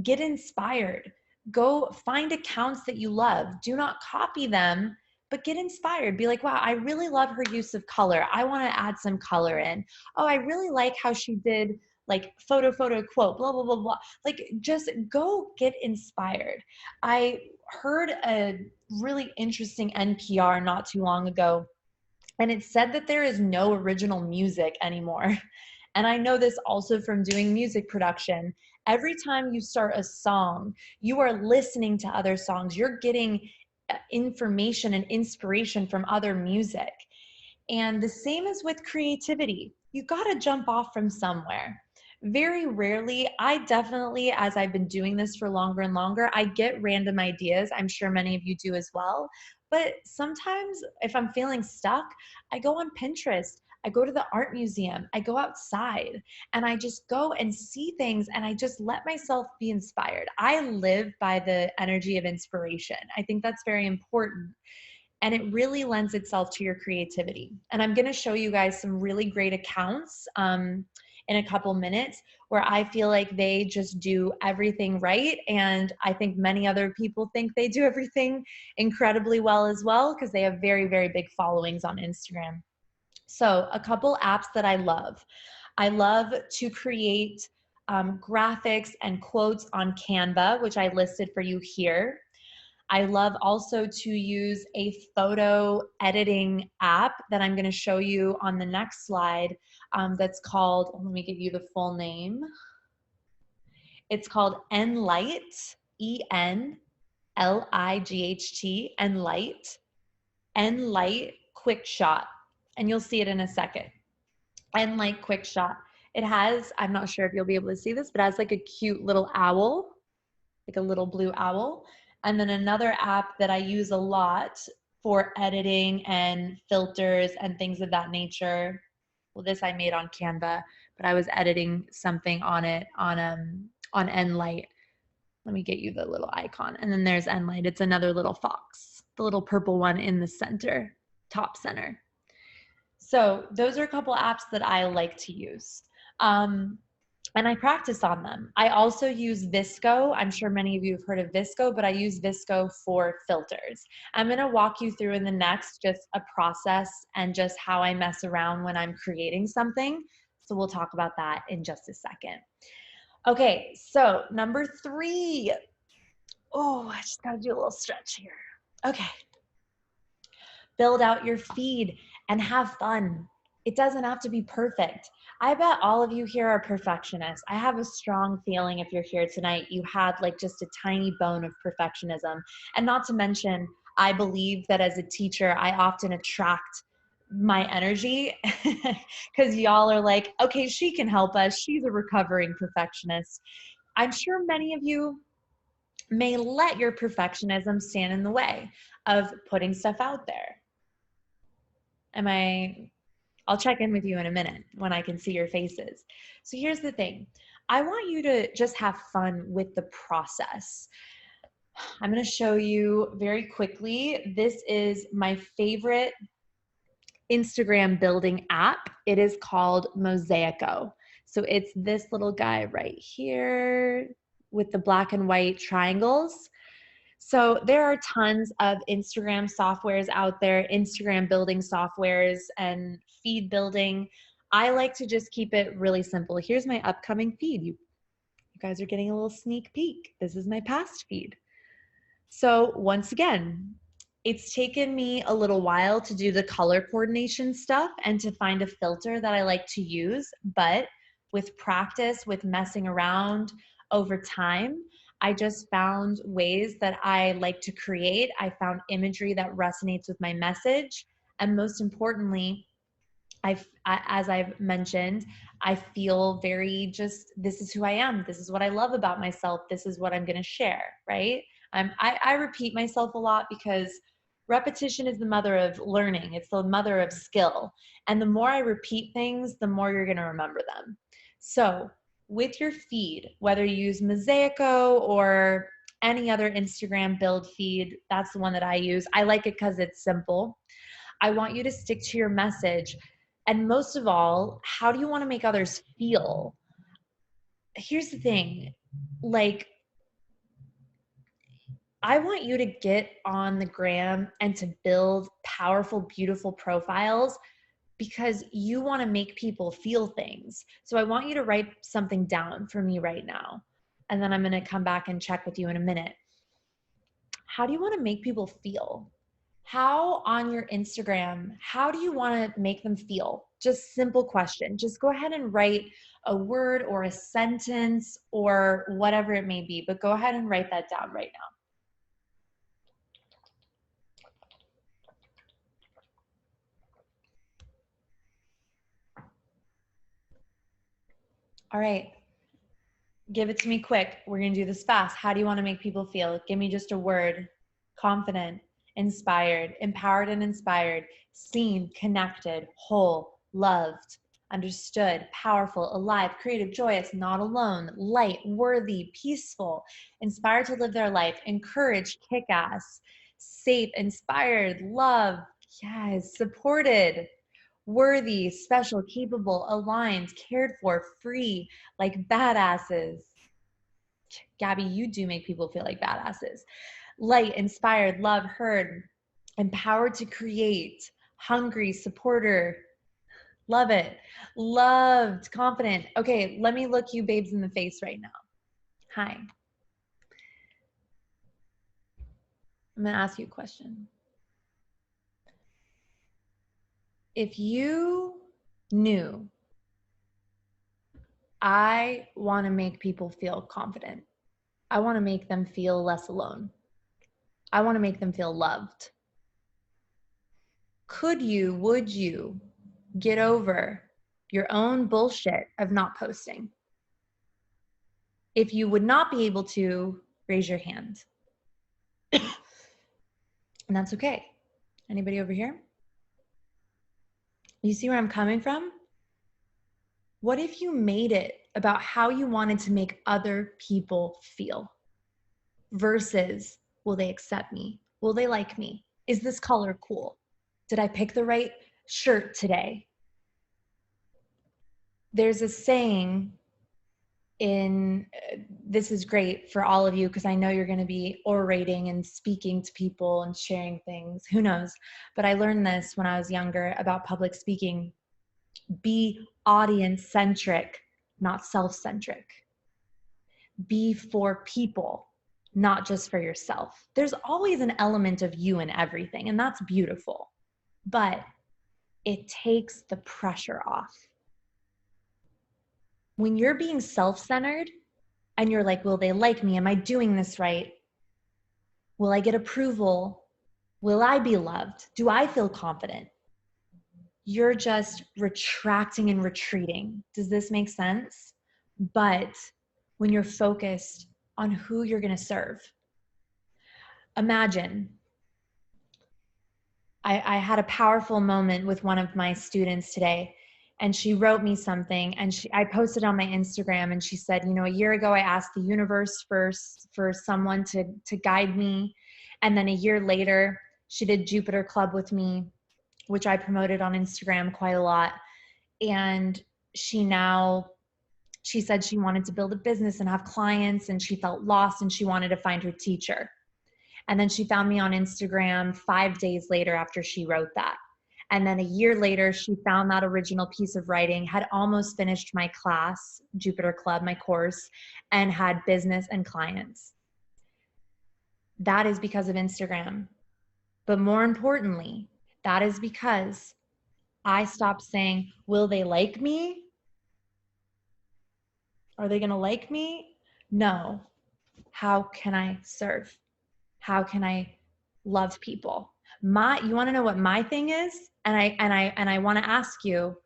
Get inspired. Go find accounts that you love. Do not copy them, but get inspired. Be like, wow, I really love her use of color. I want to add some color in. Oh, I really like how she did like photo quote, blah, blah, blah, blah. Like just go get inspired. I heard a really interesting NPR not too long ago, and it said that there is no original music anymore. And I know this also from doing music production. Every time you start a song, you are listening to other songs. You're getting information and inspiration from other music. And the same is with creativity. You got to jump off from somewhere. Very rarely, I definitely, as I've been doing this for longer and longer, I get random ideas. I'm sure many of you do as well. But sometimes if I'm feeling stuck, I go on Pinterest. I go to the art museum. I go outside and I just go and see things and I just let myself be inspired. I live by the energy of inspiration. I think that's very important. And it really lends itself to your creativity. And I'm going to show you guys some really great accounts in a couple minutes where I feel like they just do everything right. And I think many other people think they do everything incredibly well as well, because they have very, very big followings on Instagram. So a couple apps that I love. I love to create graphics and quotes on Canva, which I listed for you here. I love also to use a photo editing app that I'm going to show you on the next slide. That's called, let me give you the full name. It's called Enlight, Enlight, Enlight, Enlight Quick Shot. And you'll see it in a second. Enlight Quick Shot. It has, I'm not sure if you'll be able to see this, but it has like a cute little owl, like a little blue owl. And then another app that I use a lot for editing and filters and things of that nature. Well, this I made on Canva, but I was editing something on it on Enlight. Let me get you the little icon. And then there's Enlight. It's another little fox, the little purple one in the center, top center. So those are a couple apps that I like to use. And I practice on them. I also use VSCO. I'm sure many of you have heard of VSCO, but I use VSCO for filters. I'm going to walk you through in the next just a process and just how I mess around when I'm creating something. So we'll talk about that in just a second. Okay, so number 3. Oh, I just got to do a little stretch here. Okay. Build out your feed and have fun. It doesn't have to be perfect. I bet all of you here are perfectionists. I have a strong feeling if you're here tonight, you had like just a tiny bone of perfectionism. And not to mention, I believe that as a teacher, I often attract my energy because y'all are like, okay, she can help us. She's a recovering perfectionist. I'm sure many of you may let your perfectionism stand in the way of putting stuff out there. I'll check in with you in a minute when I can see your faces. So here's the thing. I want you to just have fun with the process. I'm going to show you very quickly. This is my favorite Instagram building app. It is called Mosaico. So it's this little guy right here with the black and white triangles. So there are tons of Instagram softwares out there, Instagram building softwares and feed building. I like to just keep it really simple. Here's my upcoming feed. You guys are getting a little sneak peek. This is my past feed. So once again, it's taken me a little while to do the color coordination stuff and to find a filter that I like to use. But with practice, with messing around over time, I just found ways that I like to create. I found imagery that resonates with my message. And most importantly, As I've mentioned, I feel very just, this is who I am. This is what I love about myself. This is what I'm going to share, right? I repeat myself a lot because repetition is the mother of learning. It's the mother of skill. And the more I repeat things, the more you're going to remember them. So with your feed, whether you use Mosaico or any other Instagram build feed, that's the one that I use. I like it because it's simple. I want you to stick to your message. And most of all, how do you want to make others feel? Here's the thing, like, I want you to get on the gram and to build powerful, beautiful profiles because you want to make people feel things. So I want you to write something down for me right now. And then I'm going to come back and check with you in a minute. How do you want to make people feel? How on your Instagram, how do you want to make them feel? Just simple question. Just go ahead and write a word or a sentence or whatever it may be, but go ahead and write that down right now. All right. Give it to me quick. We're going to do this fast. How do you want to make people feel? Give me just a word. Confident, inspired, empowered and inspired, seen, connected, whole, loved, understood, powerful, alive, creative, joyous, not alone, light, worthy, peaceful, inspired to live their life, encouraged, kick-ass, safe, inspired, loved, yes, supported, worthy, special, capable, aligned, cared for, free, like badasses. Gabby, you do make people feel like badasses. Light, inspired, love, heard, empowered to create, hungry, supporter, love it, loved, confident. Okay, let me look you babes in the face right now. Hi. I'm gonna ask you a question. If you knew I want to make people feel confident, I want to make them feel less alone, I want to make them feel loved, would you get over your own bullshit of not posting? If you would not be able to, raise your hand. And that's okay. Anybody over here? You see where I'm coming from? What if you made it about how you wanted to make other people feel versus, will they accept me? Will they like me? Is this color cool? Did I pick the right shirt today? There's a saying this is great for all of you because I know you're going to be orating and speaking to people and sharing things. Who knows? But I learned this when I was younger about public speaking. Be audience centric, not self-centric. Be for people, not just for yourself. There's always an element of you in everything, and that's beautiful. But it takes the pressure off. When you're being self-centered and you're like, will they like me? Am I doing this right? Will I get approval? Will I be loved? Do I feel confident? You're just retracting and retreating. Does this make sense? But when you're focused on who you're going to serve, imagine, I had a powerful moment with one of my students today, and she wrote me something, and I posted on my Instagram, and she said, a year ago I asked the universe for someone to guide me, and then a year later she did Jupiter Club with me, which I promoted on Instagram quite a lot, and she said she wanted to build a business and have clients, and she felt lost and she wanted to find her teacher. And then she found me on Instagram 5 days later after she wrote that. And then a year later, she found that original piece of writing, had almost finished my class, Jupiter Club, my course, and had business and clients. That is because of Instagram. But more importantly, that is because I stopped saying, will they like me? Are they going to like me? No. How can I serve? How can I love people? You want to know what my thing is? I want to ask you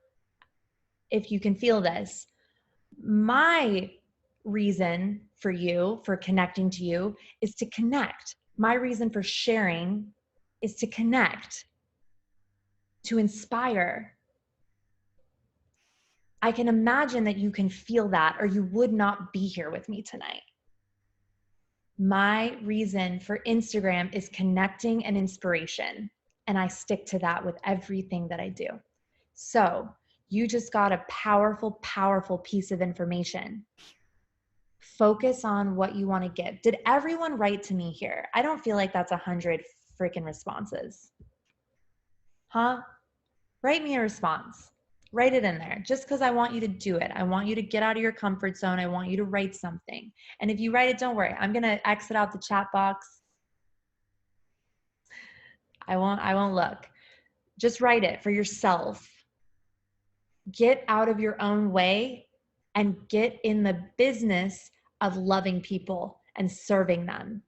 if you can feel this. My reason for you, for connecting to you, is to connect. My reason for sharing is to connect, to inspire. I can imagine that you can feel that, or you would not be here with me tonight. My reason for Instagram is connecting and inspiration, and I stick to that with everything that I do. So you just got a powerful, powerful piece of information. Focus on what you want to give. Did everyone write to me here? I don't feel like that's 100 freaking responses. Huh? Write me a response. Write it in there just because I want you to do it. I want you to get out of your comfort zone. I want you to write something. And if you write it, don't worry. I'm going to exit out the chat box. I won't look. Just write it for yourself. Get out of your own way and get in the business of loving people and serving them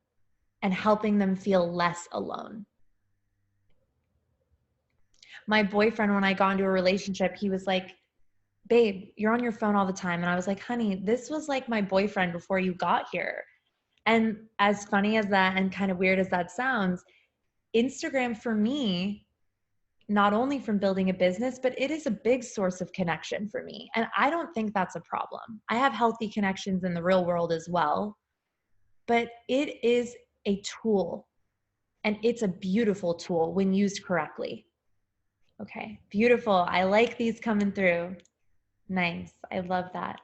and helping them feel less alone. My boyfriend, when I got into a relationship, he was like, babe, you're on your phone all the time. And I was like, honey, this was like my boyfriend before you got here. And as funny as that and kind of weird as that sounds, Instagram for me, not only from building a business, but it is a big source of connection for me. And I don't think that's a problem. I have healthy connections in the real world as well, but it is a tool, and it's a beautiful tool when used correctly. Okay, beautiful. I like these coming through. Nice. I love that.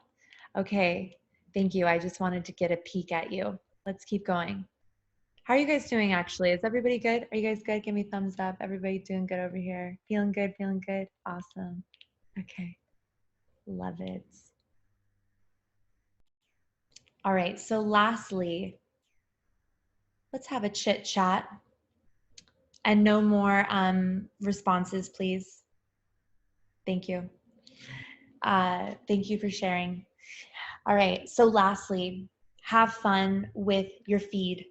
Okay, thank you. I just wanted to get a peek at you. Let's keep going. How are you guys doing actually? Is everybody good? Are you guys good? Give me thumbs up. Everybody doing good over here? Feeling good? Feeling good? Awesome. Okay. Love it. All right. So lastly, let's have a chit chat and no more responses, please. Thank you. Thank you for sharing. All right. So lastly, have fun with your feed.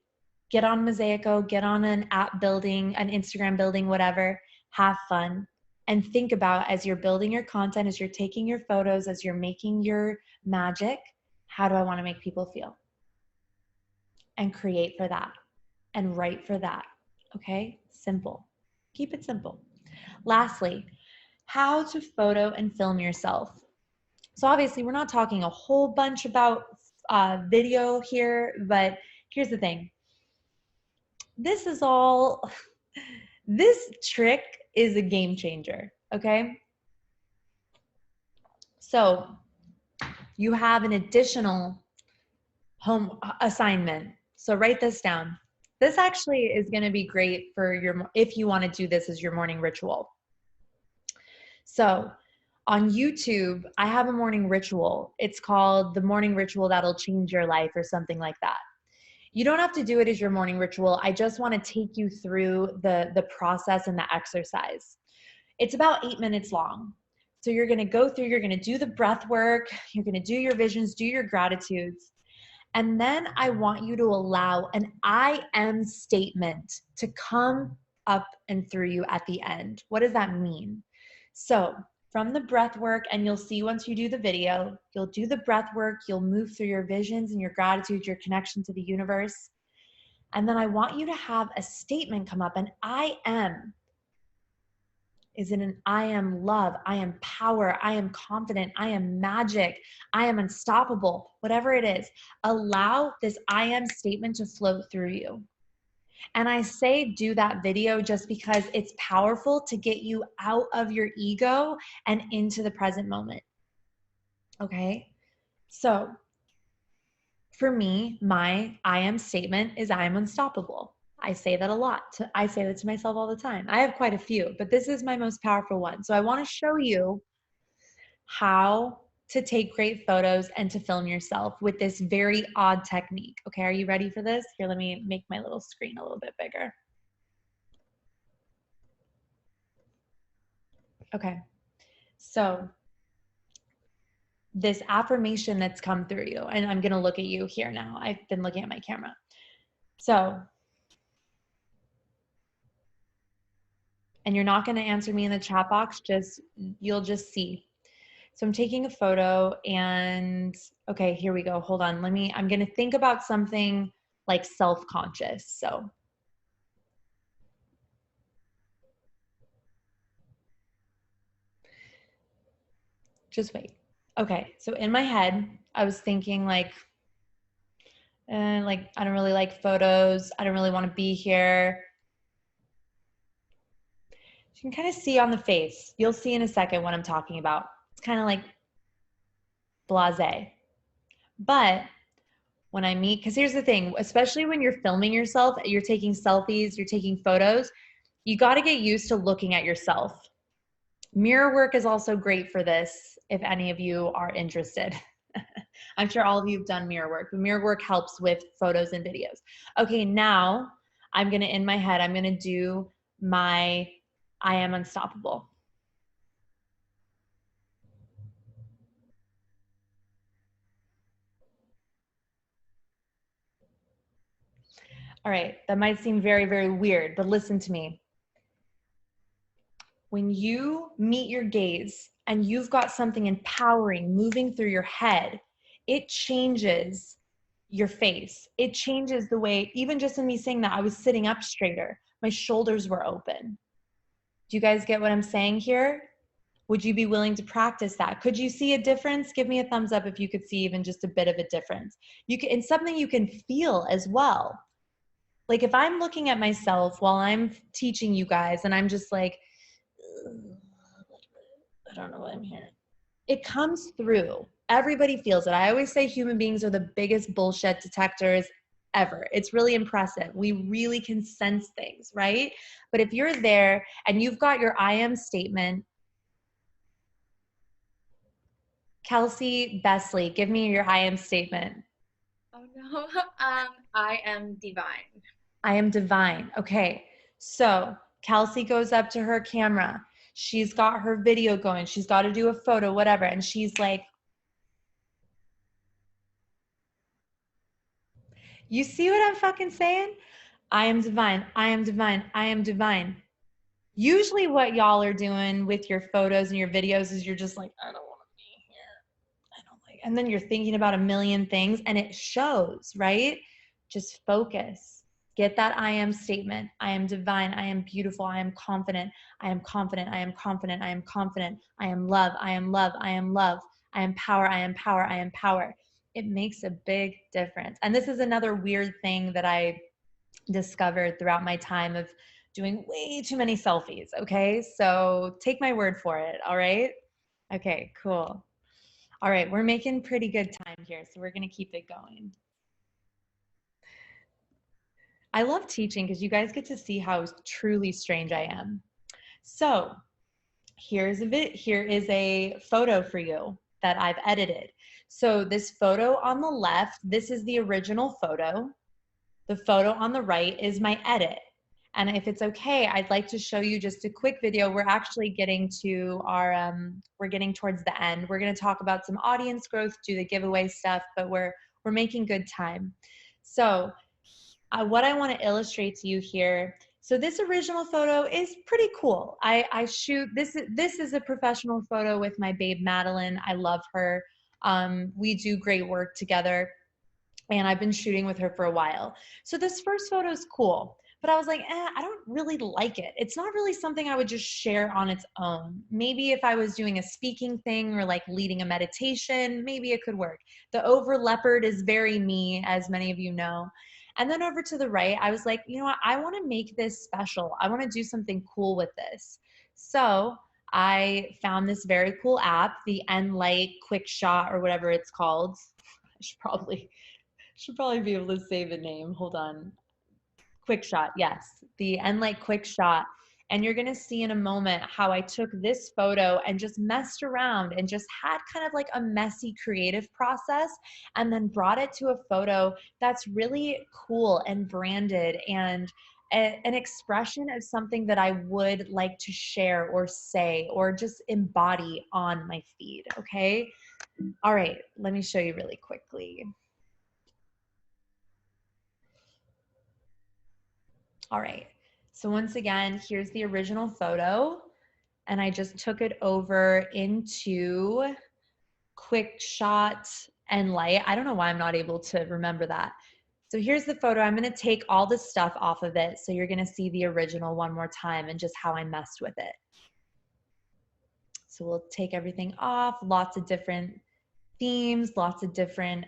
Get on Mosaico, get on an app building, an Instagram building, whatever. Have fun and think about, as you're building your content, as you're taking your photos, as you're making your magic, how do I want to make people feel? And create for that and write for that. Okay? Simple. Keep it simple. Lastly, how to photo and film yourself. So obviously we're not talking a whole bunch about video here, but here's the thing. This trick is a game changer, okay? So you have an additional home assignment. So write this down. This actually is gonna be great for if you wanna do this as your morning ritual. So on YouTube, I have a morning ritual. It's called The Morning Ritual That'll Change Your Life or something like that. You don't have to do it as your morning ritual. I just want to take you through the process and the exercise. It's about 8 minutes long. So you're going to go through, you're going to do the breath work, you're going to do your visions, do your gratitudes. And then I want you to allow an I am statement to come up and through you at the end. What does that mean? So from the breath work, and you'll see once you do the video, you'll do the breath work, you'll move through your visions and your gratitude, your connection to the universe. And then I want you to have a statement come up, and I am is in an I am love, I am power, I am confident, I am magic, I am unstoppable, whatever it is. Allow this I am statement to flow through you. And I say do that video just because it's powerful to get you out of your ego and into the present moment. Okay? So for me, my I am statement is I am unstoppable. I say that a lot. I say that to myself all the time. I have quite a few, but this is my most powerful one. So I want to show you how to take great photos and to film yourself with this very odd technique. Okay, are you ready for this? Here, let me make my little screen a little bit bigger. Okay, so this affirmation that's come through you, and I'm gonna look at you here now. I've been looking at my camera. So And you're not going to answer me in the chat box, you'll just see. So I'm taking a photo and okay, here we go. Hold on. I'm going to think about something like self-conscious. So just wait. Okay. So in my head, I was thinking like I don't really like photos. I don't really want to be here. You can kind of see on the face. You'll see in a second what I'm talking about. It's kind of like blasé. But when I meet, because here's the thing, especially when you're filming yourself, you're taking selfies, you're taking photos, you got to get used to looking at yourself. Mirror work is also great for this if any of you are interested. I'm sure all of you have done mirror work, but mirror work helps with photos and videos. Okay, now I'm going to, in my head, I'm going to do my I am unstoppable. All right, that might seem very, very weird, but listen to me. When you meet your gaze and you've got something empowering moving through your head, it changes your face. It changes the way, even just in me saying that, I was sitting up straighter. My shoulders were open. Do you guys get what I'm saying here? Would you be willing to practice that? Could you see a difference? Give me a thumbs up if you could see even just a bit of a difference. You can, it's something you can feel as well. Like if I'm looking at myself while I'm teaching you guys and I'm just like, I don't know what I'm hearing. It comes through. Everybody feels it. I always say human beings are the biggest bullshit detectors ever. It's really impressive. We really can sense things, right? But if you're there and you've got your I am statement, Kelsey Besley, give me your I am statement. Oh no. I am divine. I am divine. Okay. So Kelsey goes up to her camera. She's got her video going. She's got to do a photo, whatever. And she's like, you see what I'm fucking saying? I am divine. I am divine. I am divine. Usually what y'all are doing with your photos and your videos is you're just like, I don't want to be here. I don't like, and then you're thinking about a million things and it shows, right? Just focus. Get that I am statement. I am divine. I am beautiful. I am confident. I am confident. I am confident. I am confident. I am love. I am love. I am love. I am power. I am power. I am power. It makes a big difference. And this is another weird thing that I discovered throughout my time of doing way too many selfies. Okay. So take my word for it. All right. Okay, cool. All right. We're making pretty good time here. So we're going to keep it going. I love teaching because you guys get to see how truly strange I am. So here is a photo for you that I've edited. So this photo on the left, this is the original photo. The photo on the right is my edit. And if it's okay, I'd like to show you just a quick video. We're actually getting to we're getting towards the end. We're gonna talk about some audience growth, do the giveaway stuff, but we're making good time. So what I wanna illustrate to you here, so this original photo is pretty cool. I shoot, this is a professional photo with my babe, Madeline. I love her. We do great work together and I've been shooting with her for a while. So this first photo is cool, but I was like, I don't really like it. It's not really something I would just share on its own. Maybe if I was doing a speaking thing or like leading a meditation, maybe it could work. The over leopard is very me, as many of you know. And then over to the right, I was like, you know what? I want to make this special. I want to do something cool with this. So I found this very cool app, the Nlight Quick Shot or whatever it's called. I should probably be able to say the name. Hold on. Quick Shot, yes. The Nlight Quick Shot. And you're going to see in a moment how I took this photo and just messed around and just had kind of like a messy creative process and then brought it to a photo that's really cool and branded and an expression of something that I would like to share or say or just embody on my feed. Okay. All right. Let me show you really quickly. All right. So once again, here's the original photo, and I just took it over into Quick Shot and Light. I don't know why I'm not able to remember that. So here's the photo. I'm going to take all the stuff off of it. So you're going to see the original one more time and just how I messed with it. So we'll take everything off, lots of different themes, lots of different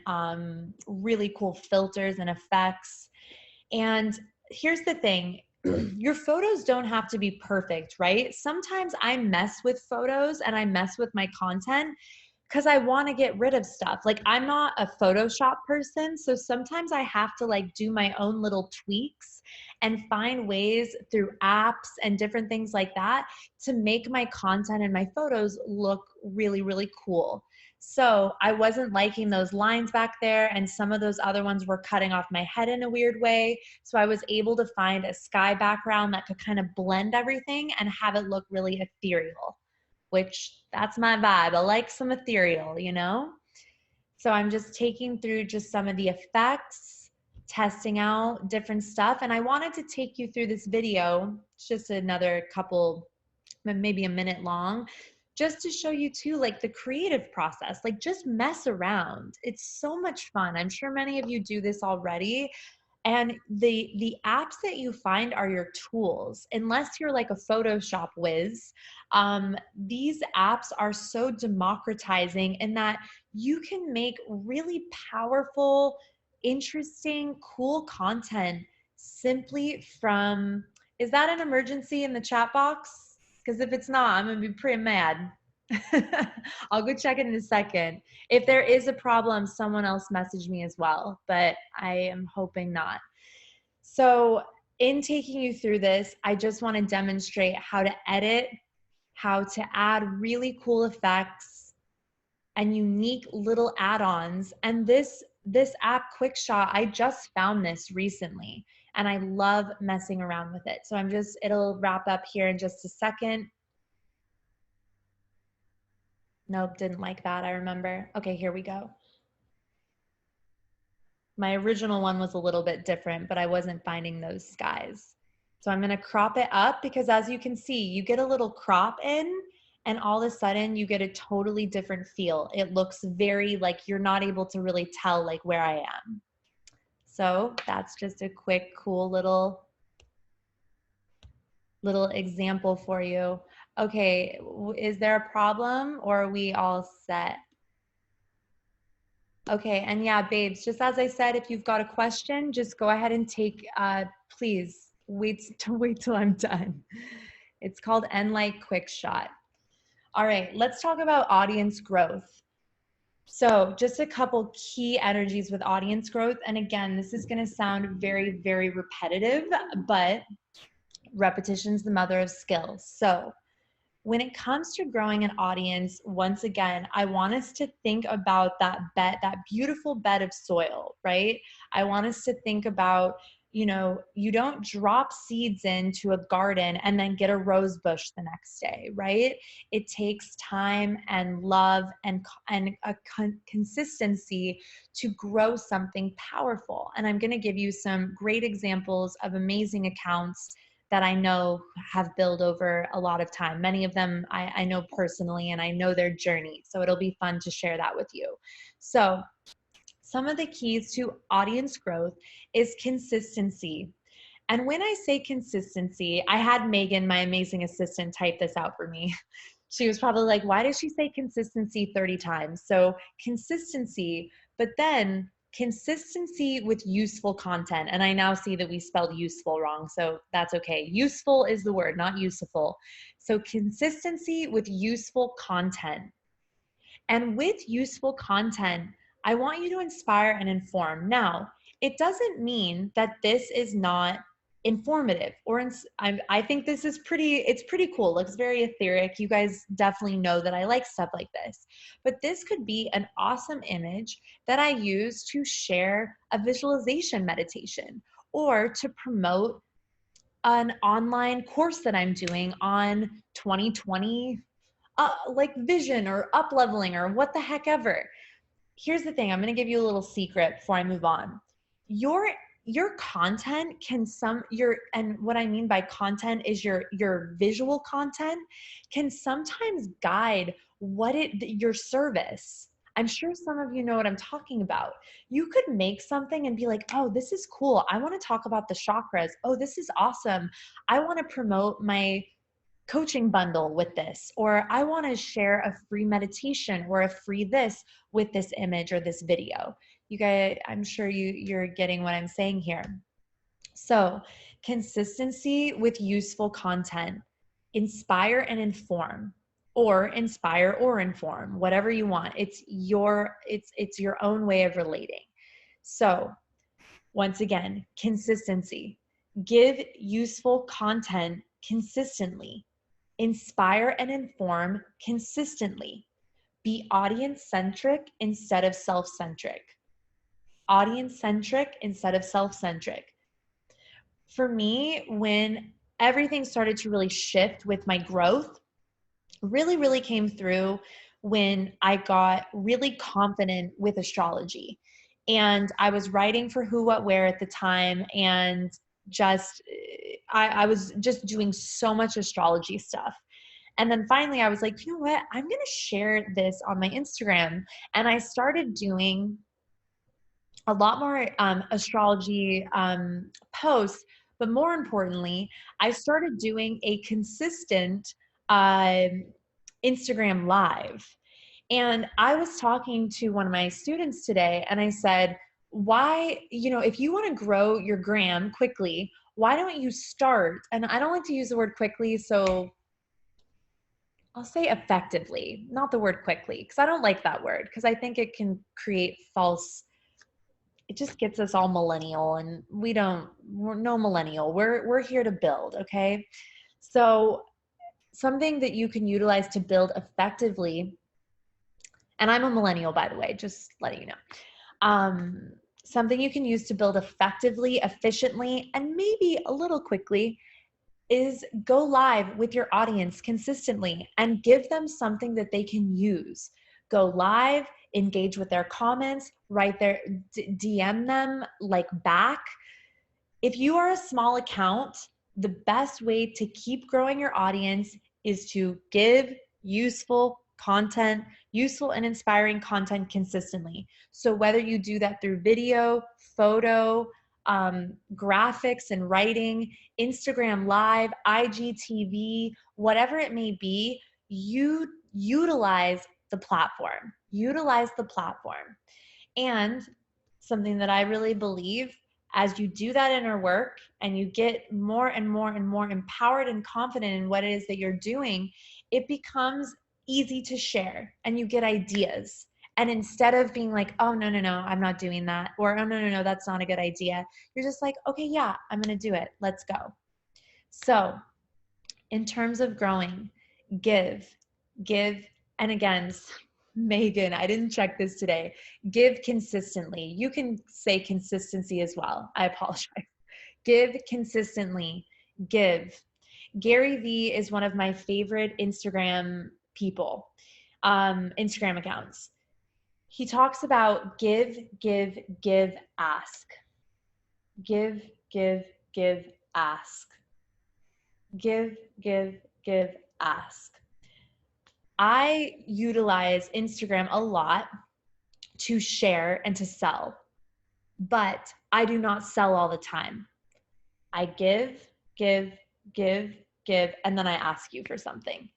really cool filters and effects. And here's the thing, your photos don't have to be perfect, right? Sometimes I mess with photos and I mess with my content because I want to get rid of stuff. Like, I'm not a Photoshop person, so sometimes I have to like do my own little tweaks and find ways through apps and different things like that to make my content and my photos look really, really cool. So I wasn't liking those lines back there, and some of those other ones were cutting off my head in a weird way. So I was able to find a sky background that could kind of blend everything and have it look really ethereal, which that's my vibe. I like some ethereal, you know? So I'm just taking through just some of the effects, testing out different stuff. And I wanted to take you through this video, it's just another couple, maybe a minute long, just to show you too, like the creative process, like just mess around. It's so much fun. I'm sure many of you do this already. And the apps that you find are your tools. Unless you're like a Photoshop whiz, these apps are so democratizing in that you can make really powerful, interesting, cool content simply from, is that an emergency in the chat box? Because if it's not, I'm gonna be pretty mad. I'll go check it in a second. If there is a problem, someone else message me as well, but I am hoping not. So in taking you through this, I just want to demonstrate how to edit, how to add really cool effects and unique little add-ons. And this app, QuickShot, I just found this recently and I love messing around with it. So it'll wrap up here in just a second. Nope, didn't like that, I remember. Okay, here we go. My original one was a little bit different, but I wasn't finding those skies. So I'm gonna crop it up because as you can see, you get a little crop in and all of a sudden you get a totally different feel. It looks very like you're not able to really tell like where I am. So that's just a quick, cool little example for you. Okay, is there a problem or are we all set? Okay, and yeah, babes, just as I said, if you've got a question, just go ahead and please wait till I'm done. It's called Enlight Quick Shot. All right, let's talk about audience growth. So just a couple key energies with audience growth. And again, this is gonna sound very, very repetitive, but repetition's the mother of skills. So when it comes to growing an audience, once again, I want us to think about that beautiful bed of soil, right? I want us to think about, you don't drop seeds into a garden and then get a rose bush the next day, right? It takes time and love and a consistency to grow something powerful. And I'm going to give you some great examples of amazing accounts that I know have built over a lot of time. Many of them I know personally and I know their journey. So it'll be fun to share that with you. So some of the keys to audience growth is consistency. And when I say consistency, I had Megan, my amazing assistant, type this out for me. She was probably like, why does she say consistency 30 times? So consistency, but then consistency with useful content. And I now see that we spelled useful wrong, so that's okay. Useful is the word, not useful. So consistency with useful content. And with useful content, I want you to inspire and inform. Now, it doesn't mean that this is not informative I think this is it's pretty cool. Looks very etheric. You guys definitely know that I like stuff like this. But this could be an awesome image that I use to share a visualization meditation or to promote an online course that I'm doing on 2020 like vision or up leveling or what the heck ever. Here's the thing. I'm going to give you a little secret before I move on. your content can and what I mean by content is your visual content can sometimes guide your service. I'm sure some of you know what I'm talking about. You could make something and be like, oh, this is cool. I want to talk about the chakras. Oh, this is awesome. I want to promote my coaching bundle with this, or I want to share a free meditation or a free this with this image or this video. You guys, I'm sure you're getting what I'm saying here. So, consistency with useful content, inspire and inform, or inspire or inform, whatever you want. It's your own way of relating. So, once again, consistency. Give useful content consistently. Inspire and inform consistently. Be audience-centric instead of self-centric. Audience-centric instead of self-centric. For me, when everything started to really shift with my growth, really came through when I got really confident with astrology. And I was writing for Who What Wear at the time, and I was just doing so much astrology stuff. And then finally I was like, you know what? I'm going to share this on my Instagram. And I started doing a lot more astrology posts. But more importantly, I started doing a consistent Instagram live. And I was talking to one of my students today, and I said, why, if you want to grow your gram quickly, why don't you start? And I don't like to use the word quickly, so I'll say effectively, not the word quickly, because I don't like that word, because I think it can create it just gets us all millennial, and we're no millennial. We're here to build, okay? So something that you can utilize to build effectively, and I'm a millennial, by the way, just letting you know. Something you can use to build effectively, efficiently, and maybe a little quickly is go live with your audience consistently and give them something that they can use. Go live, engage with their comments, write their DM them like back. If you are a small account, the best way to keep growing your audience is to give useful content, useful and inspiring content consistently. So whether you do that through video, photo, graphics and writing, Instagram Live, IGTV, whatever it may be, you utilize the platform. Utilize the platform. And something that I really believe, as you do that inner work and you get more and more and more empowered and confident in what it is that you're doing, it becomes easy to share and you get ideas. And instead of being like, oh, no, I'm not doing that. Or, oh, no, that's not a good idea. You're just like, okay, yeah, I'm going to do it. Let's go. So in terms of growing, give. And again, Megan, I didn't check this today. Give consistently. You can say consistency as well. I apologize. Give consistently. Give. Gary Vee is one of my favorite Instagram people, Instagram accounts. He talks about give, ask. Give, ask. Give, ask. I utilize Instagram a lot to share and to sell, but I do not sell all the time. I give, and then I ask you for something.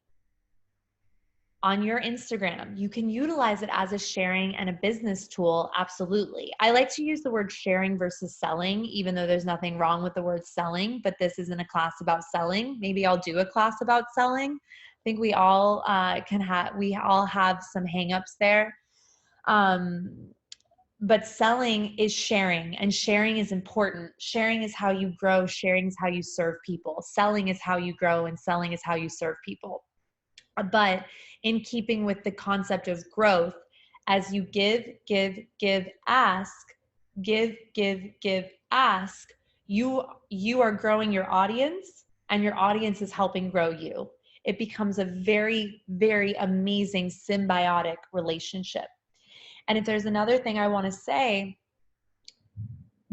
On your Instagram, you can utilize it as a sharing and a business tool, absolutely. I like to use the word sharing versus selling, even though there's nothing wrong with the word selling, but this isn't a class about selling. Maybe I'll do a class about selling. I think we all have some hangups there. But selling is sharing, and sharing is important. Sharing is how you grow. Sharing is how you serve people. Selling is how you grow, and selling is how you serve people. But in keeping with the concept of growth, as you give, ask, ask, you are growing your audience, and your audience is helping grow you. It becomes a very, very amazing symbiotic relationship. And if there's another thing I want to say,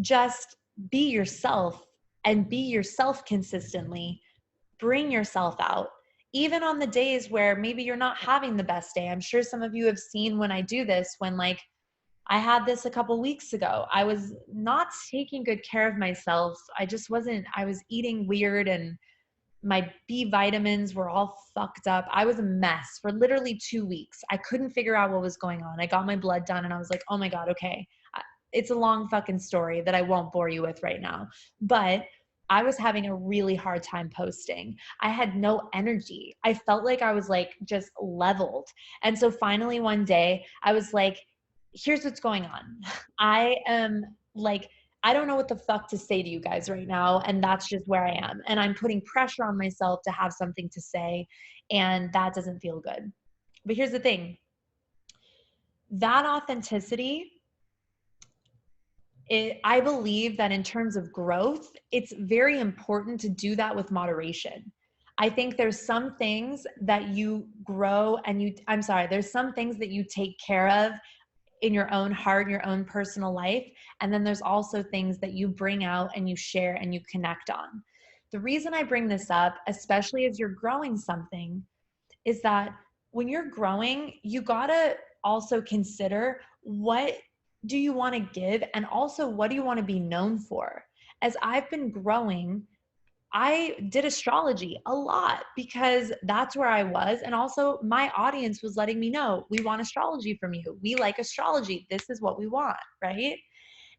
just be yourself and be yourself consistently. Bring yourself out. Even on the days where maybe you're not having the best day. I'm sure some of you have seen when I do this, when like I had this a couple weeks ago. I was not taking good care of myself. I was eating weird and my B vitamins were all fucked up. I was a mess for literally 2 weeks. I couldn't figure out what was going on. I got my blood done and I was like, oh my God, okay. It's a long fucking story that I won't bore you with right now. But I was having a really hard time posting. I had no energy. I felt like I was like just leveled. And so finally one day I was like, here's what's going on. I am like, I don't know what the fuck to say to you guys right now. And that's just where I am. And I'm putting pressure on myself to have something to say. And that doesn't feel good. But here's the thing, that authenticity, I believe that in terms of growth, it's very important to do that with moderation. I think there's some things that you grow and there's some things that you take care of in your own heart, your own personal life. And then there's also things that you bring out and you share and you connect on. The reason I bring this up, especially as you're growing something, is that when you're growing, you gotta also consider, what do you want to give? And also, what do you want to be known for? As I've been growing, I did astrology a lot because that's where I was. And also my audience was letting me know, we want astrology from you. We like astrology. This is what we want, right?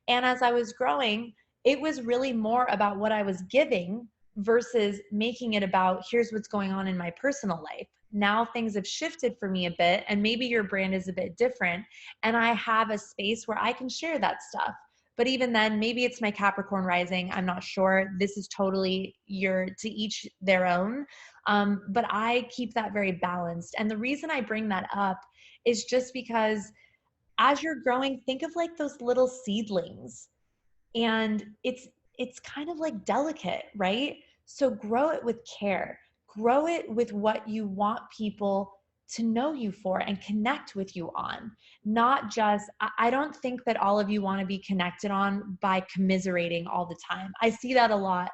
And as I was growing, it was really more about what I was giving versus making it about, here's what's going on in my personal life. Now things have shifted for me a bit, and maybe your brand is a bit different. And I have a space where I can share that stuff. But even then, maybe it's my Capricorn rising. I'm not sure. This is totally to each their own. But I keep that very balanced. And the reason I bring that up is just because as you're growing, think of like those little seedlings, and it's kind of like delicate, right? So grow it with care. Grow it with what you want people to know you for and connect with you on. Not just, I don't think that all of you want to be connected on by commiserating all the time. I see that a lot,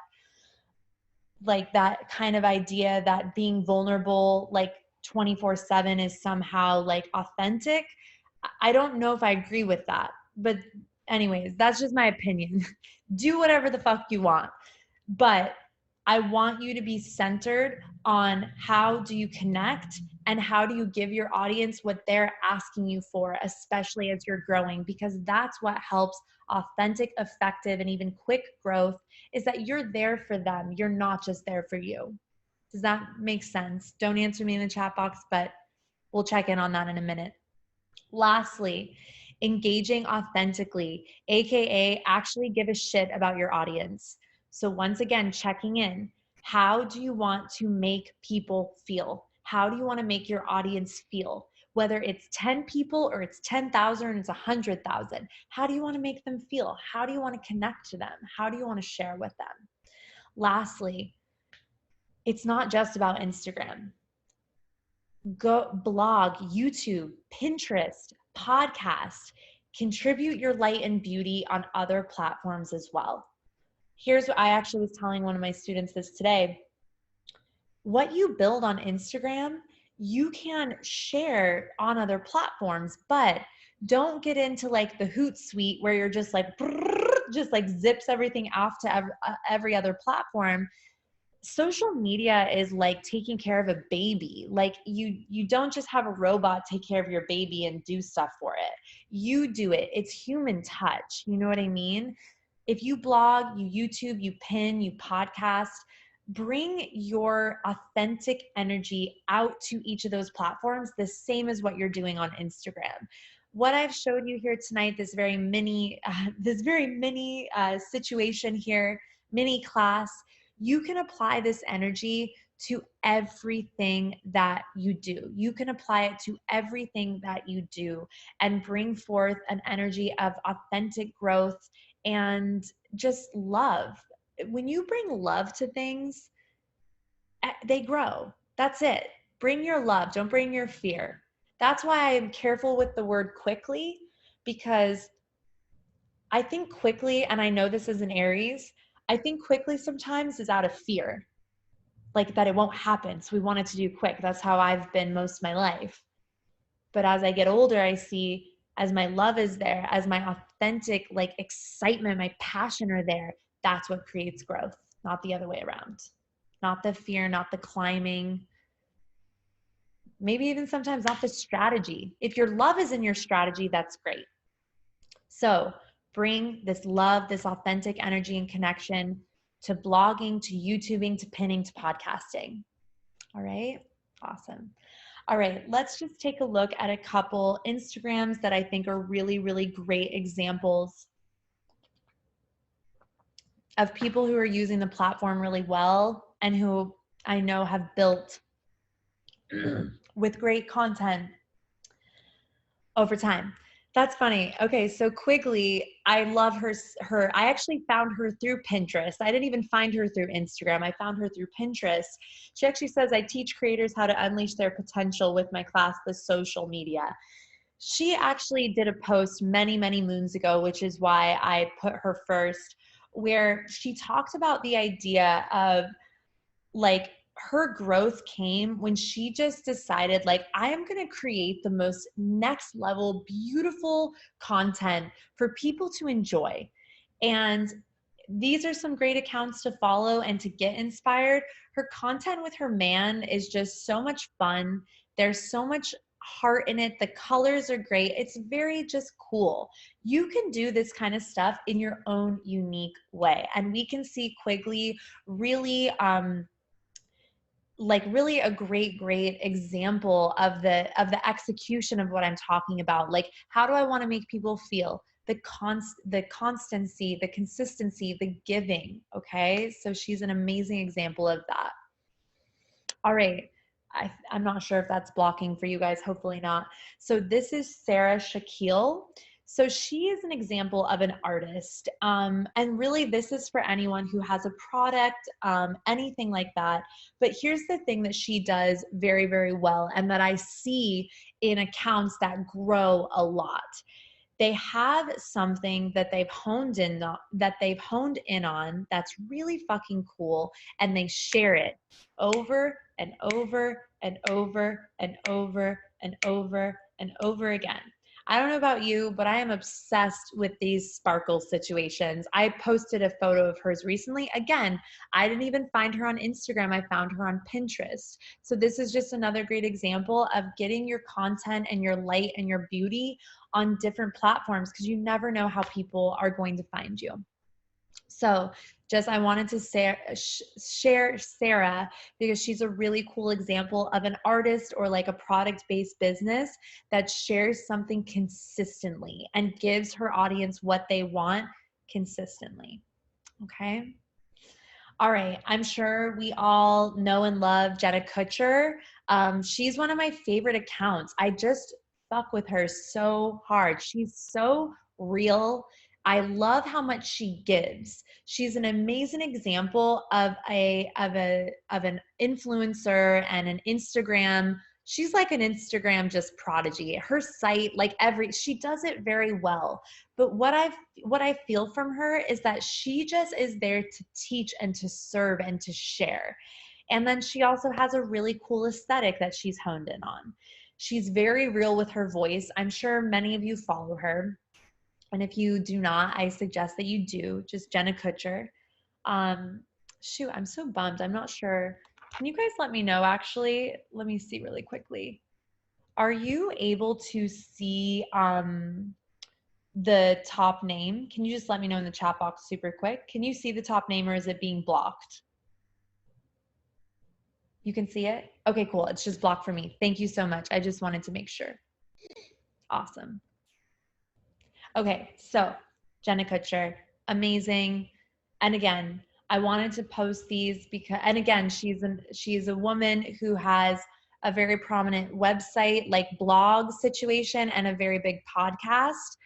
like that kind of idea that being vulnerable like 24/7 is somehow like authentic. I don't know if I agree with that. But anyways, that's just my opinion. Do whatever the fuck you want. But I want you to be centered on how do you connect and how do you give your audience what they're asking you for, especially as you're growing, because that's what helps authentic, effective, and even quick growth, is that you're there for them. You're not just there for you. Does that make sense? Don't answer me in the chat box, but we'll check in on that in a minute. Lastly, engaging authentically, AKA actually give a shit about your audience. So once again, checking in. How do you want to make people feel? How do you want to make your audience feel? Whether it's 10 people or it's 10,000 and it's 100,000, how do you want to make them feel? How do you want to connect to them? How do you want to share with them? Lastly, it's not just about Instagram. Go blog, YouTube, Pinterest, podcast. Contribute your light and beauty on other platforms as well. Here's what I actually was telling one of my students this today. What you build on Instagram, you can share on other platforms, but don't get into like the Hootsuite where you're just like, just like zips everything off to every other platform. Social media is like taking care of a baby. Like you don't just have a robot take care of your baby and do stuff for it. You do it. It's human touch. You know what I mean? If you blog, you YouTube, you pin, you podcast, bring your authentic energy out to each of those platforms, the same as what you're doing on Instagram. What I've showed you here tonight, this very mini situation here, mini class, you can apply this energy to everything that you do. You can apply it to everything that you do and bring forth an energy of authentic growth and just love. When you bring love to things, they grow. That's it. Bring your love. Don't bring your fear. That's why I'm careful with the word quickly, because I think quickly, and I know this is an Aries, I think quickly sometimes is out of fear, like that it won't happen. So we want it to do quick. That's how I've been most of my life. But as I get older, I see as my love is there, as my authentic like excitement, my passion are there, that's what creates growth, not the other way around. Not the fear, not the climbing, maybe even sometimes not the strategy. If your love is in your strategy, that's great. So bring this love, this authentic energy and connection to blogging, to YouTubing, to pinning, to podcasting. All right. Awesome. All right. Let's just take a look at a couple Instagrams that I think are really, really great examples of people who are using the platform really well and who I know have built with great content over time. That's funny. Okay, so Quigley, I love her. I actually found her through Pinterest. I didn't even find her through Instagram. I found her through Pinterest. She actually says, I teach creators how to unleash their potential with my class, The Social Media. She actually did a post many, many moons ago, which is why I put her first, where she talked about the idea of like her growth came when she just decided like I am going to create the most next level beautiful content for people to enjoy. And these are some great accounts to follow and to get inspired. Her content with her man is just so much fun. There's so much heart in it. The colors are great. It's very just cool. You can do this kind of stuff in your own unique way. And we can see Quigley really like really a great example of the execution of what I'm talking about. Like, how do I want to make people feel? The constancy, the consistency, the giving. Okay, so she's an amazing example of that. All right, I'm not sure if that's blocking for you guys, hopefully not. So this is Sarah Shaquille. So she is an example of an artist. And really this is for anyone who has a product, anything like that. But here's the thing that she does very, very well and that I see in accounts that grow a lot. They have something that they've honed in on that's really fucking cool, and they share it over and over and over and over and over and over again. I don't know about you, but I am obsessed with these sparkle situations. I posted a photo of hers recently. Again, I didn't even find her on Instagram. I found her on Pinterest. So this is just another great example of getting your content and your light and your beauty on different platforms, because you never know how people are going to find you. So just I wanted to share Sarah because she's a really cool example of an artist or like a product-based business that shares something consistently and gives her audience what they want consistently. Okay. All right. I'm sure we all know and love Jenna Kutcher. She's one of my favorite accounts. I just fuck with her so hard. She's so real. I love how much she gives. She's an amazing example of an influencer and an Instagram. She's like an Instagram just prodigy. Her site, she does it very well. But what I feel from her is that she just is there to teach and to serve and to share. And then she also has a really cool aesthetic that she's honed in on. She's very real with her voice. I'm sure many of you follow her. And if you do not, I suggest that you do. Just Jenna Kutcher. Shoot, I'm so bummed. I'm not sure. Can you guys let me know, actually? Let me see really quickly. Are you able to see the top name? Can you just let me know in the chat box super quick? Can you see the top name, or is it being blocked? You can see it? Okay, cool. It's just blocked for me. Thank you so much. I just wanted to make sure. Awesome. Okay, so Jenna Kutcher, amazing. And again, I wanted to post these because, and again, she's a woman who has a very prominent website, like blog situation, and a very big podcast.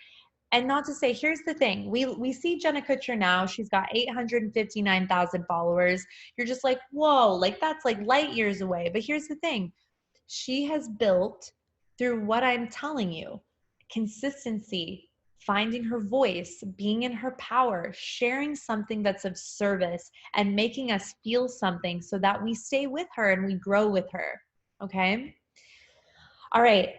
And not to say, here's the thing. We see Jenna Kutcher now. She's got 859,000 followers. You're just like, whoa, like that's like light years away. But here's the thing. She has built through what I'm telling you, consistency, finding her voice, being in her power, sharing something that's of service, and making us feel something so that we stay with her and we grow with her. Okay. All right.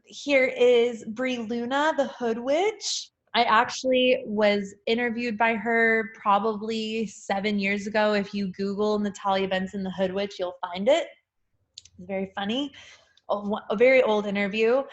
Here is Brie Luna, the Hood Witch. I actually was interviewed by her probably 7 years ago. If you Google Natalia Benson, the Hood Witch, you'll find it. It's very funny. A very old interview.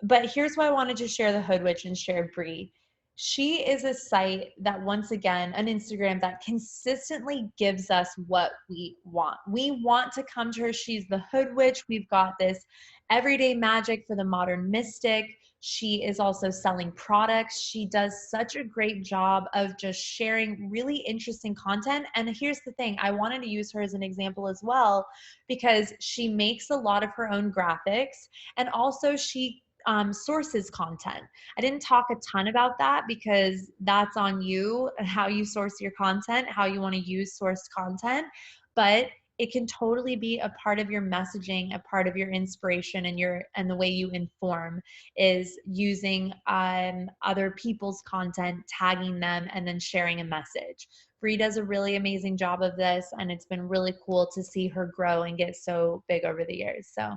But here's why I wanted to share the Hood Witch and share Brie. She is a site that, once again, an Instagram that consistently gives us what we want. We want to come to her. She's the Hood Witch. We've got this everyday magic for the modern mystic. She is also selling products. She does such a great job of just sharing really interesting content. And here's the thing, I wanted to use her as an example as well, because she makes a lot of her own graphics, and also she sources content. I didn't talk a ton about that because that's on you, how you source your content, how you want to use sourced content. But it can totally be a part of your messaging, a part of your inspiration, and the way you inform is using other people's content, tagging them, and then sharing a message. Brie does a really amazing job of this, and it's been really cool to see her grow and get so big over the years. So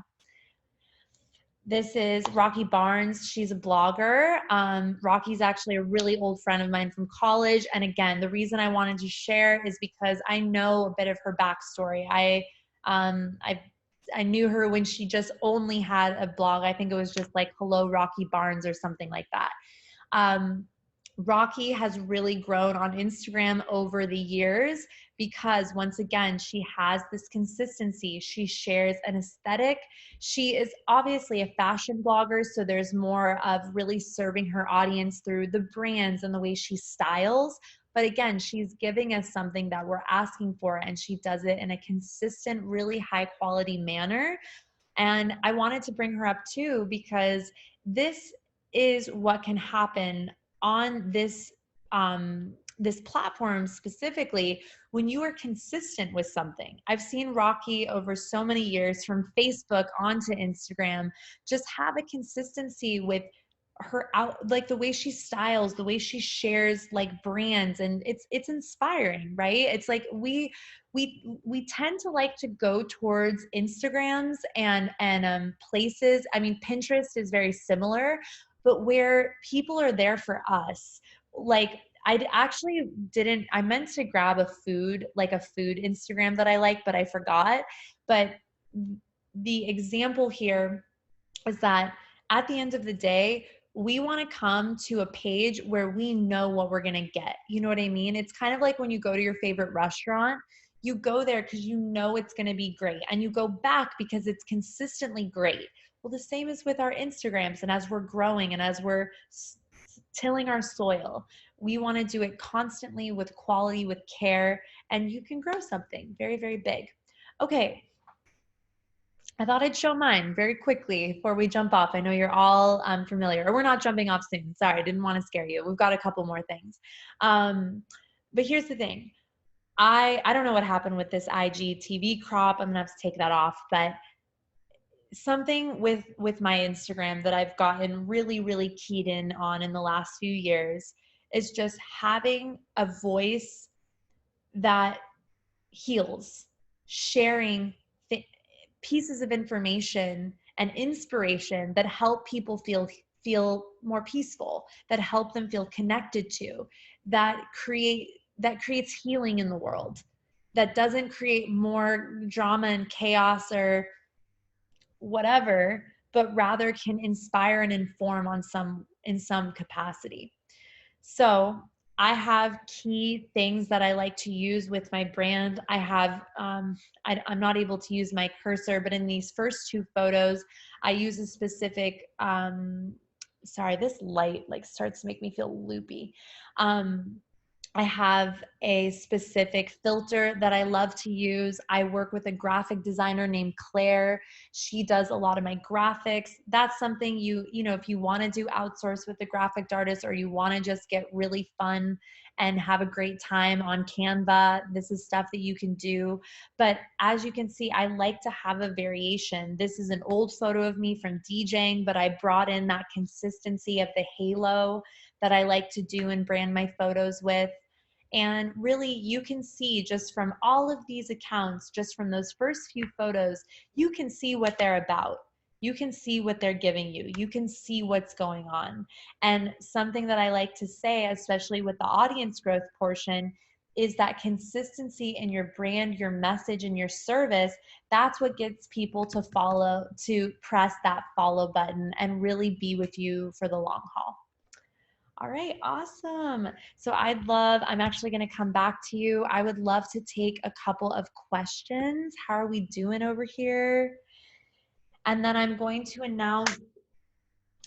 this is Rocky Barnes. She's a blogger. Rocky's actually a really old friend of mine from college. And again, the reason I wanted to share is because I know a bit of her backstory. I knew her when she just only had a blog. I think it was just like Hello Rocky Barnes or something like that. Rocky has really grown on Instagram over the years because, once again, she has this consistency. She shares an aesthetic. She is obviously a fashion blogger, so there's more of really serving her audience through the brands and the way she styles. But again, she's giving us something that we're asking for, and she does it in a consistent, really high quality manner. And I wanted to bring her up too because this is what can happen on this platform specifically when you are consistent with something. I've seen Rocky over so many years, from Facebook onto Instagram, just have a consistency with her out, like the way she styles, the way she shares like brands, and it's inspiring, right? It's like we tend to like to go towards Instagrams and places. I mean, Pinterest is very similar, but where people are there for us. Like, I actually didn't, I meant to grab a food, like a food Instagram that I like, but I forgot. But the example here is that at the end of the day, we want to come to a page where we know what we're going to get. You know what I mean? It's kind of like when you go to your favorite restaurant, you go there because you know it's going to be great, and you go back because it's consistently great. Well, the same is with our Instagrams, and as we're growing and as we're tilling our soil, we want to do it constantly with quality, with care, and you can grow something very, very big. Okay, I thought I'd show mine very quickly before we jump off. I know you're all familiar, or we're not jumping off soon. Sorry, I didn't want to scare you. We've got a couple more things. But here's the thing. I don't know what happened with this IGTV crop. I'm gonna have to take that off. But something with my Instagram that I've gotten really, really keyed in on in the last few years is just having a voice that heals, sharing pieces of information and inspiration that help people feel more peaceful, that help them feel connected to, that creates healing in the world, that doesn't create more drama and chaos or whatever, but rather can inspire and inform in some capacity. So I have key things that I like to use with my brand. I have, I'm not able to use my cursor, but in these first two photos, I use a specific, sorry, this light like starts to make me feel loopy. I have a specific filter that I love to use. I work with a graphic designer named Claire. She does a lot of my graphics. That's something you know, if you want to do outsource with a graphic artist, or you want to just get really fun and have a great time on Canva, this is stuff that you can do. But as you can see, I like to have a variation. This is an old photo of me from DJing, but I brought in that consistency of the halo that I like to do and brand my photos with. And really, you can see just from all of these accounts, just from those first few photos, you can see what they're about. You can see what they're giving you. You can see what's going on. And something that I like to say, especially with the audience growth portion, is that consistency in your brand, your message, and your service. That's what gets people to follow, to press that follow button and really be with you for the long haul. All right, awesome. So I'm actually going to come back to you. I would love to take a couple of questions. How are we doing over here? And then I'm going to announce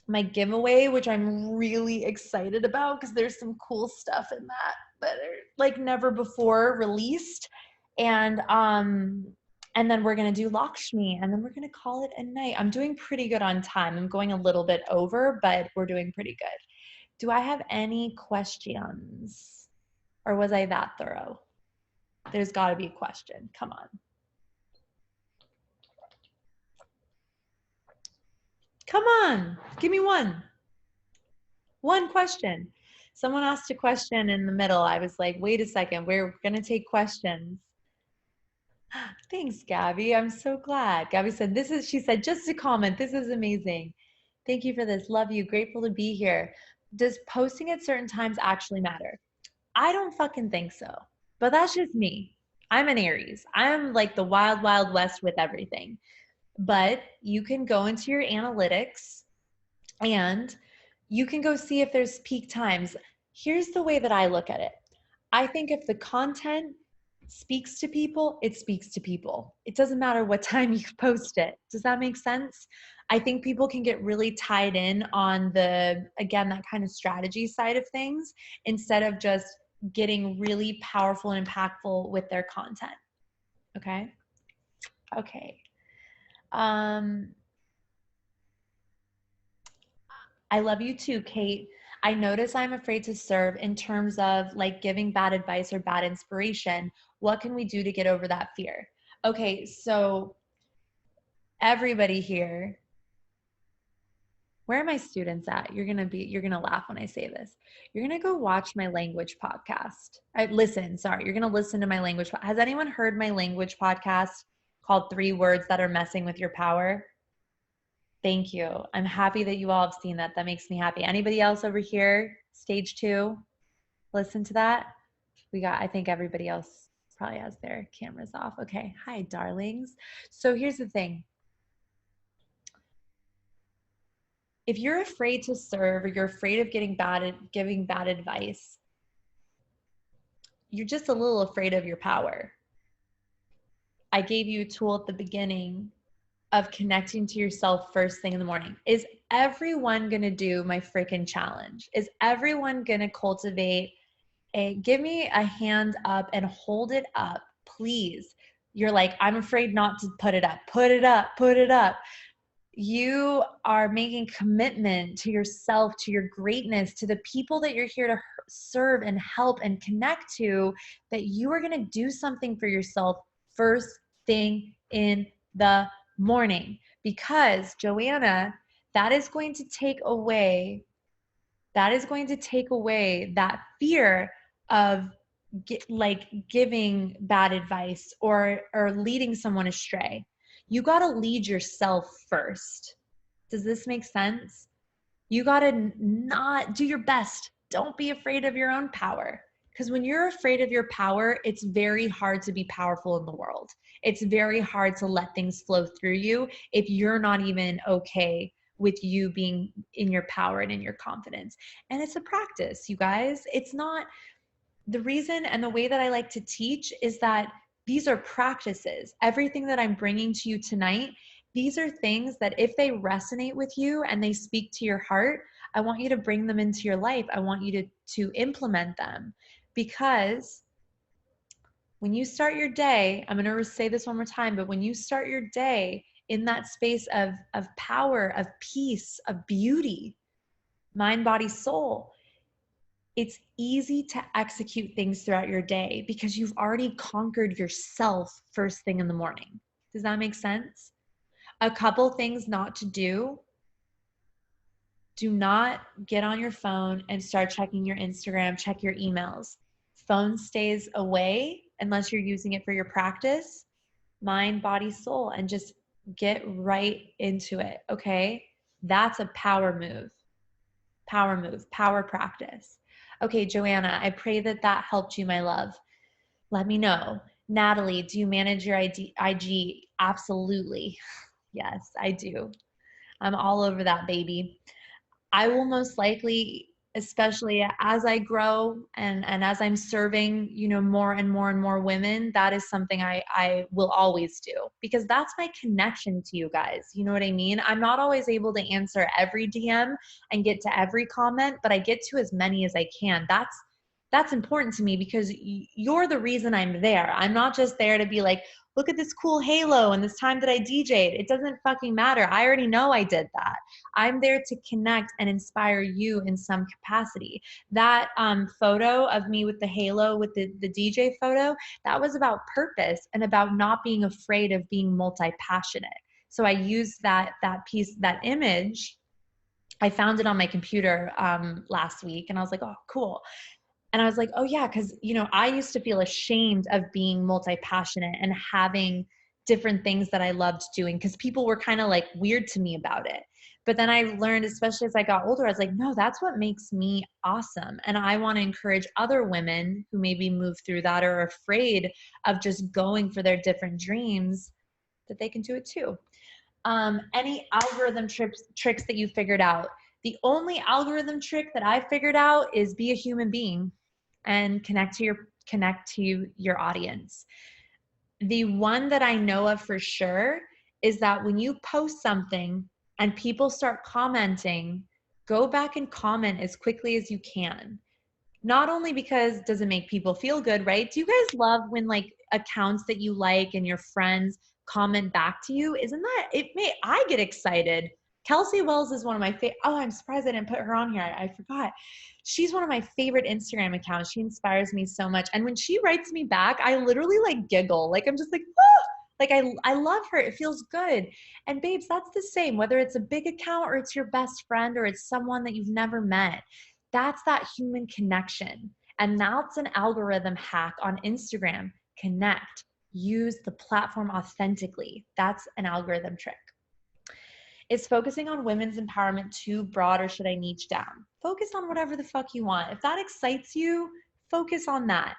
my giveaway, which I'm really excited about because there's some cool stuff in that are like never before released. And then we're going to do Lakshmi, and then we're going to call it a night. I'm doing pretty good on time. I'm going a little bit over, but we're doing pretty good. Do I have any questions? Or was I that thorough? There's got to be a question. Come on. Come on. Give me one. One question. Someone asked a question in the middle. I was like, wait a second. We're going to take questions. Thanks, Gabby. I'm so glad. Gabby said, she said, just a comment. This is amazing. Thank you for this. Love you. Grateful to be here. Does posting at certain times actually matter? I don't fucking think so, but that's just me. I'm an Aries. I'm like the wild, wild west with everything. But you can go into your analytics and you can go see if there's peak times. Here's the way that I look at it. I think if the content speaks to people, it speaks to people. It doesn't matter what time you post it. Does that make sense? I think people can get really tied in on again, that kind of strategy side of things instead of just getting really powerful and impactful with their content. Okay? Okay. I love you too, Kate. I notice I'm afraid to serve in terms of like giving bad advice or bad inspiration. What can we do to get over that fear? Okay, so everybody here, where are my students at? You're gonna laugh when I say this. You're gonna go watch my language podcast. You're gonna listen to my language. Has anyone heard my language podcast called 3 Words That Are Messing with Your Power? Thank you. I'm happy that you all have seen that. That makes me happy. Anybody else over here, stage 2, listen to that? I think everybody else probably has their cameras off. Okay. Hi, darlings. So here's the thing. If you're afraid to serve or you're afraid of giving bad advice, you're just a little afraid of your power. I gave you a tool at the beginning of connecting to yourself first thing in the morning. Is everyone going to do my freaking challenge? Is everyone going to cultivate give me a hand up and hold it up, please. You're like, I'm afraid not to put it up. Put it up, put it up. You are making commitment to yourself, to your greatness, to the people that you're here to serve and help and connect to, that you are going to do something for yourself first thing in the morning. Because Joanna, that is going to take away that fear of giving bad advice or leading someone astray. You got to lead yourself first. Does this make sense? You got to not do your best. Don't be afraid of your own power. Because when you're afraid of your power, it's very hard to be powerful in the world. It's very hard to let things flow through you if you're not even okay with you being in your power and in your confidence. And it's a practice, you guys. It's not the reason, and the way that I like to teach is that these are practices. Everything that I'm bringing to you tonight, these are things that if they resonate with you and they speak to your heart, I want you to bring them into your life. I want you to implement them. Because when you start your day, I'm going to say this one more time, but when you start your day in that space of power, of peace, of beauty, mind, body, soul, it's easy to execute things throughout your day because you've already conquered yourself first thing in the morning. Does that make sense? A couple things not to do. Do not get on your phone and start checking your Instagram, check your emails. Phone stays away unless you're using it for your practice, mind, body, soul, and just get right into it, okay? That's a power move, power practice. Okay, Joanna, I pray that that helped you, my love. Let me know. Natalie, do you manage your IG? Absolutely. Yes, I do. I'm all over that, baby. I will most likely, especially as I grow and as I'm serving, you know, more and more and more women, that is something I will always do because that's my connection to you guys. You know what I mean? I'm not always able to answer every DM and get to every comment, but I get to as many as I can. That's important to me because you're the reason I'm there. I'm not just there to be like, look at this cool halo and this time that I DJ'd. It doesn't fucking matter. I already know I did that. I'm there to connect and inspire you in some capacity. That photo of me with the halo, with the DJ photo, that was about purpose and about not being afraid of being multi-passionate. So I used that piece, that image. I found it on my computer last week and I was like, oh, cool. And I was like, oh yeah, because you know, I used to feel ashamed of being multi-passionate and having different things that I loved doing because people were kind of like weird to me about it. But then I learned, especially as I got older, I was like, no, that's what makes me awesome. And I want to encourage other women who maybe move through that or are afraid of just going for their different dreams that they can do it too. Any algorithm tricks that you figured out? The only algorithm trick that I figured out is be a human being and connect to your audience. The one that I know of for sure is that when you post something and people start commenting, go back and comment as quickly as you can. Not only because does it make people feel good, right? Do you guys love when like accounts that you like and your friends comment back to you? Isn't that I get excited. Kelsey Wells is one of my favorite. Oh, I'm surprised I didn't put her on here. I forgot. She's one of my favorite Instagram accounts. She inspires me so much. And when she writes me back, I literally like giggle. Like I'm just like, ah! Like I love her. It feels good. And babes, that's the same, whether it's a big account or it's your best friend or it's someone that you've never met. That's that human connection. And that's an algorithm hack on Instagram. Connect, use the platform authentically. That's an algorithm trick. Is focusing on women's empowerment too broad or should I niche down? Focus on whatever the fuck you want. If that excites you, focus on that.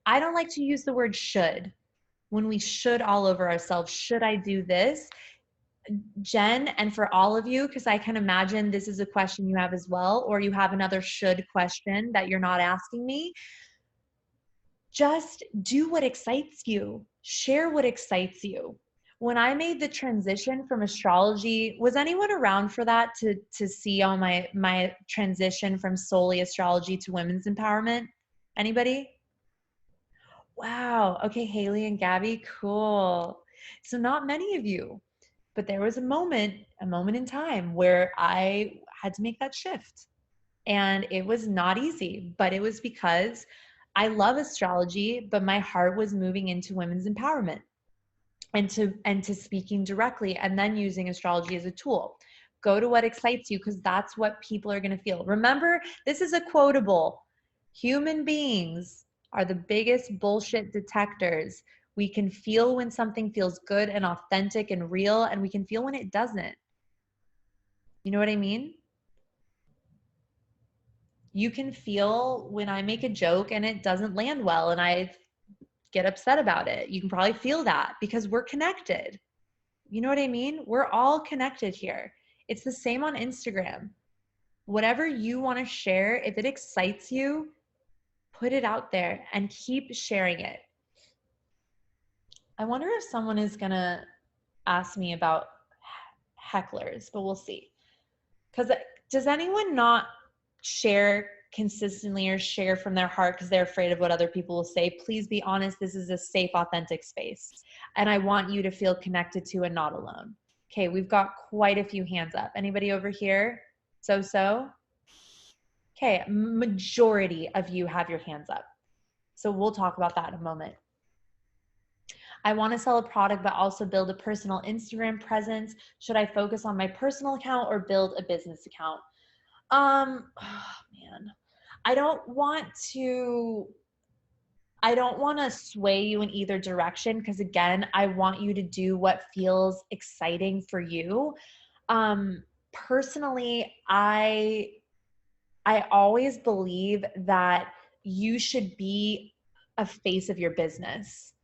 I don't like to use the word should when we should all over ourselves. Should I do this? Jen, and for all of you, because I can imagine this is a question you have as well, or you have another should question that you're not asking me. Just do what excites you. Share what excites you. When I made the transition from astrology, was anyone around for that to see all my transition from solely astrology to women's empowerment? Anybody? Wow. Okay, Haley and Gabby, cool. So not many of you, but there was a moment in time where I had to make that shift. And it was not easy, but it was because I love astrology, but my heart was moving into women's empowerment and to speaking directly and then using astrology as a tool. Go to what excites you because that's what people are going to feel. Remember, this is a quotable. Human beings are the biggest bullshit detectors. We can feel when something feels good and authentic and real, and we can feel when it doesn't. You know what I mean? You can feel when I make a joke and it doesn't land well and I get upset about it. You can probably feel that because we're connected. You know what I mean? We're all connected here. It's the same on Instagram. Whatever you want to share, if it excites you, put it out there and keep sharing it. I wonder if someone is going to ask me about hecklers, but we'll see. Because does anyone not share consistently or share from their heart because they're afraid of what other people will say, please be honest. This is a safe, authentic space. And I want you to feel connected to and not alone. Okay, we've got quite a few hands up. Anybody over here? So? Okay, majority of you have your hands up. So we'll talk about that in a moment. I want to sell a product, but also build a personal Instagram presence. Should I focus on my personal account or build a business account? Oh man, I don't want to sway you in either direction because again, I want you to do what feels exciting for you. Personally, I always believe that you should be a face of your business.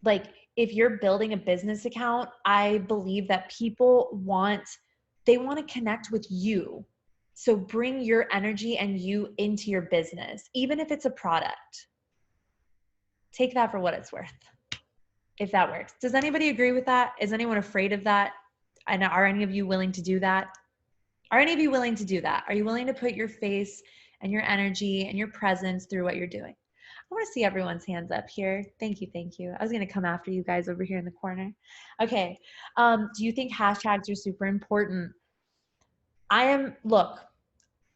Like if you're building a business account, I believe that people they want to connect with you. So bring your energy and you into your business, even if it's a product. Take that for what it's worth, if that works. Does anybody agree with that? Is anyone afraid of that? And are any of you willing to do that? Are any of you willing to do that? Are you willing to put your face and your energy and your presence through what you're doing? I want to see everyone's hands up here. Thank you, thank you. I was going to come after you guys over here in the corner. Okay. Do you think hashtags are super important? Look,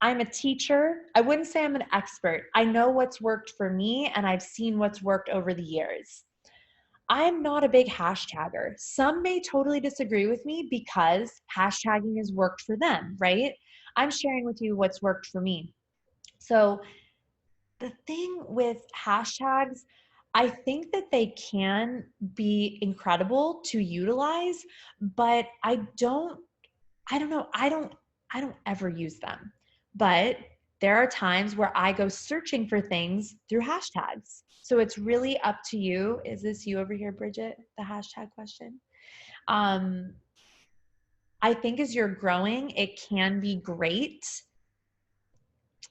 I'm a teacher. I wouldn't say I'm an expert. I know what's worked for me and I've seen what's worked over the years. I'm not a big hashtagger. Some may totally disagree with me because hashtagging has worked for them, right? I'm sharing with you what's worked for me. So the thing with hashtags, I think that they can be incredible to utilize, but I don't ever use them. But there are times where I go searching for things through hashtags. So it's really up to you. Is this you over here, Bridget? The hashtag question. I think as you're growing, it can be great.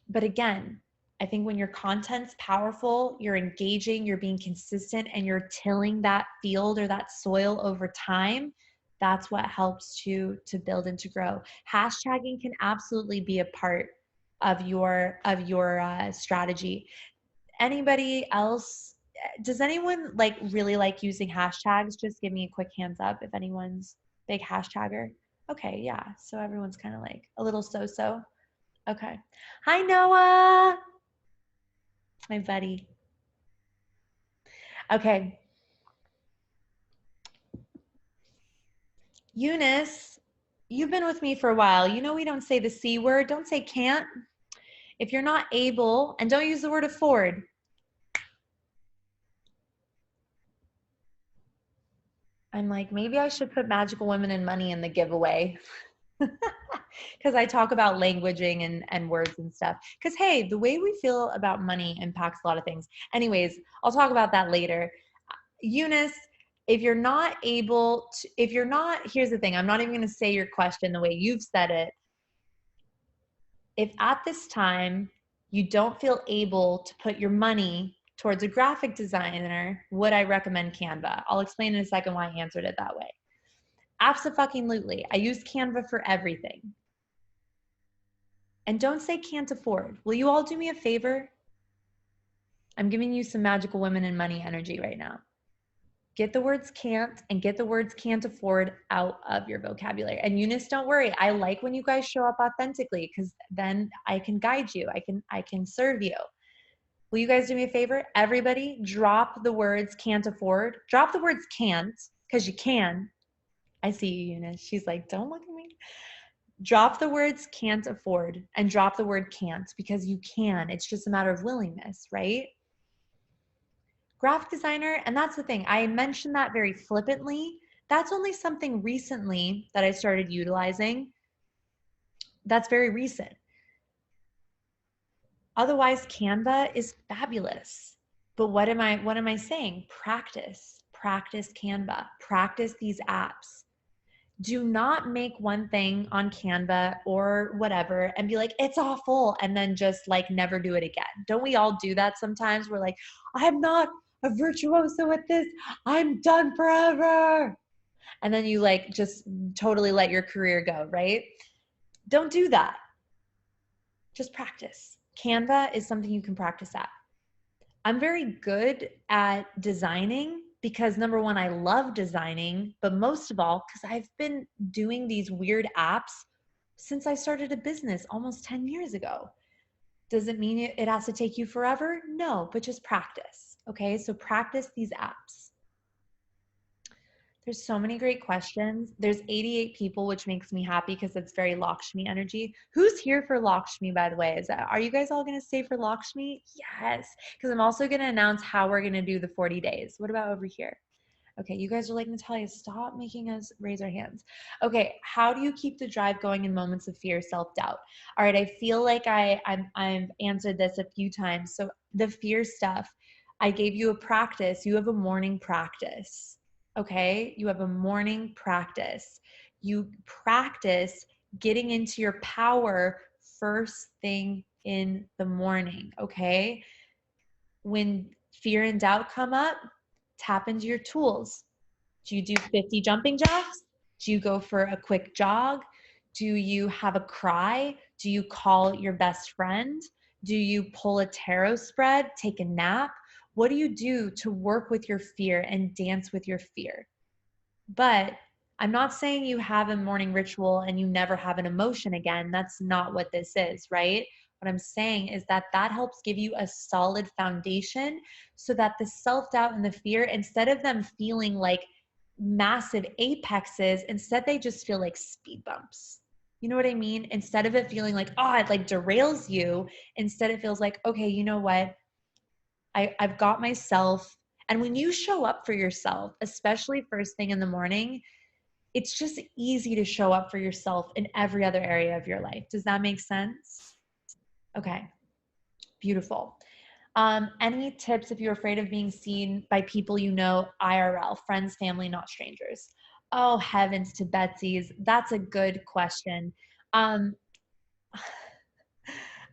But again, I think when your content's powerful, you're engaging, you're being consistent, and you're tilling that field or that soil over time, that's what helps to build and to grow. Hashtagging can absolutely be a part of your strategy. Anybody else? Does anyone really like using hashtags? Just give me a quick hands up if anyone's big hashtagger. Okay, yeah. So everyone's kind of like a little so-so. Okay. Hi, Noah. My buddy. Okay. Eunice, you've been with me for a while. You know we don't say the C word. Don't say can't. If you're not able, and don't use the word afford. I'm like, maybe I should put Magical Women and Money in the giveaway. Because I talk about languaging and words and stuff. Because, hey, the way we feel about money impacts a lot of things. Anyways, I'll talk about that later. Eunice, if you're not able to, here's the thing, I'm not even going to say your question the way you've said it. If at this time you don't feel able to put your money towards a graphic designer, would I recommend Canva? I'll explain in a second why I answered it that way. Abso-fucking-lutely. I use Canva for everything. And don't say can't afford. Will you all do me a favor? I'm giving you some Magical Women and Money energy right now. Get the words can't and get the words can't afford out of your vocabulary. And Eunice, don't worry. I like when you guys show up authentically because then I can guide you. I can serve you. Will you guys do me a favor? Everybody drop the words can't afford. Drop the words can't because you can. I see you, Eunice. She's like, don't look at me. Drop the words can't afford and drop the word can't because you can. It's just a matter of willingness, right? Graphic designer, and that's the thing. I mentioned that very flippantly. That's only something recently that I started utilizing. That's very recent. Otherwise, Canva is fabulous. But what am I saying? Practice Canva, practice these apps. Do not make one thing on Canva or whatever and be like, it's awful, and then just never do it again. Don't we all do that sometimes? We're like, I'm not a virtuoso at this. I'm done forever. And then you just totally let your career go, right? Don't do that. Just practice. Canva is something you can practice at. I'm very good at designing because number one, I love designing, but most of all, because I've been doing these weird apps since I started a business almost 10 years ago. Does it mean it has to take you forever? No, but just practice. Okay, so practice these apps. There's so many great questions. There's 88 people, which makes me happy because it's very Lakshmi energy. Who's here for Lakshmi, by the way? Are you guys all going to stay for Lakshmi? Yes, because I'm also going to announce how we're going to do the 40 days. What about over here? Okay, you guys are like, Natalia, stop making us raise our hands. Okay, how do you keep the drive going in moments of fear, self-doubt? All right, I feel like I've answered this a few times. So the fear stuff, I gave you a practice. You have a morning practice. Okay, you have a morning practice. You practice getting into your power first thing in the morning. Okay, when fear and doubt come up, tap into your tools. Do you do 50 jumping jacks? Do you go for a quick jog? Do you have a cry? Do you call your best friend? Do you pull a tarot spread, take a nap? What do you do to work with your fear and dance with your fear? But I'm not saying you have a morning ritual and you never have an emotion again. That's not what this is, right? What I'm saying is that that helps give you a solid foundation so that the self-doubt and the fear, instead of them feeling like massive apexes, instead they just feel like speed bumps. You know what I mean? Instead of it feeling like, oh, it like derails you, instead it feels like, okay, you know what? I've got myself. And when you show up for yourself, especially first thing in the morning, it's just easy to show up for yourself in every other area of your life. Does that make sense? Okay, beautiful. Any tips if you're afraid of being seen by people you know, IRL, friends, family, not strangers? Oh, heavens to Betsy's. That's a good question. Um,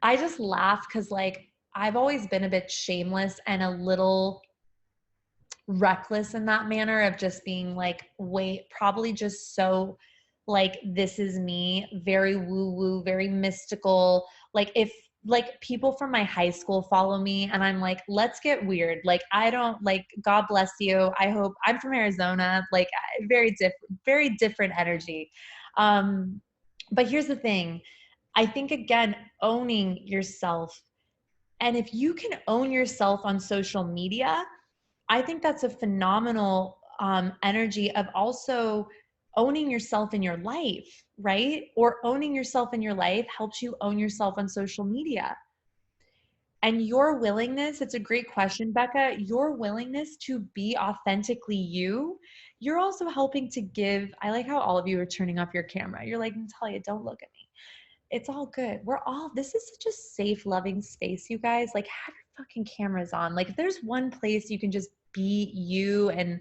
I just laugh because, like, I've always been a bit shameless and a little reckless in that manner of just being like, wait, probably just so like, this is me, very woo woo, very mystical. Like, if like people from my high school follow me and I'm like, let's get weird. Like, I don't like, God bless you. I hope I'm from Arizona, like very different energy. But here's the thing. I think again, owning yourself. And if you can own yourself on social media, I think that's a phenomenal energy of also owning yourself in your life, right? Or owning yourself in your life helps you own yourself on social media. And your willingness, it's a great question, Becca, your willingness to be authentically you, you're also helping to give. I like how all of you are turning off your camera. You're like, Natalia, don't look at me. It's all good. This is such a safe, loving space, you guys. Like, have your fucking cameras on. Like, if there's one place you can just be you and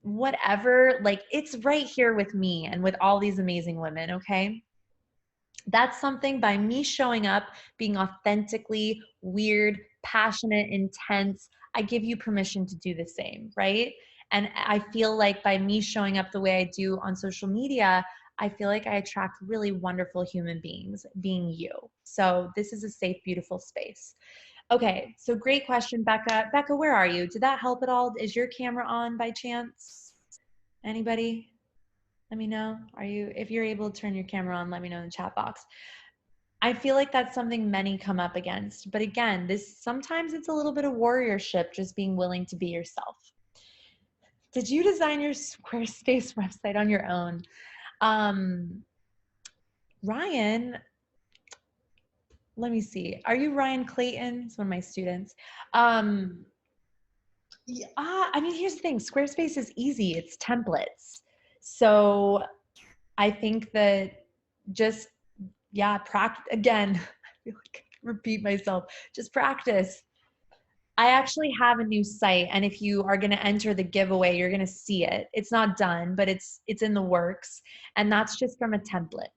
whatever, like, it's right here with me and with all these amazing women, okay? That's something by me showing up, being authentically weird, passionate, intense. I give you permission to do the same, right? And I feel like by me showing up the way I do on social media, I feel like I attract really wonderful human beings being you. So this is a safe, beautiful space. Okay, so great question, Becca. Becca, where are you? Did that help at all? Is your camera on by chance? Anybody? Let me know. If you're able to turn your camera on, let me know in the chat box. I feel like that's something many come up against. But again, sometimes it's a little bit of warriorship, just being willing to be yourself. Did you design your Squarespace website on your own? Ryan, let me see. Are you Ryan Clayton? It's one of my students. I mean, here's the thing. Squarespace is easy. It's templates. So I think that just, yeah, practice. Again, I feel like I repeat myself. Just practice. I actually have a new site, and if you are going to enter the giveaway, you're going to see it. It's not done, but it's in the works, and that's just from a template.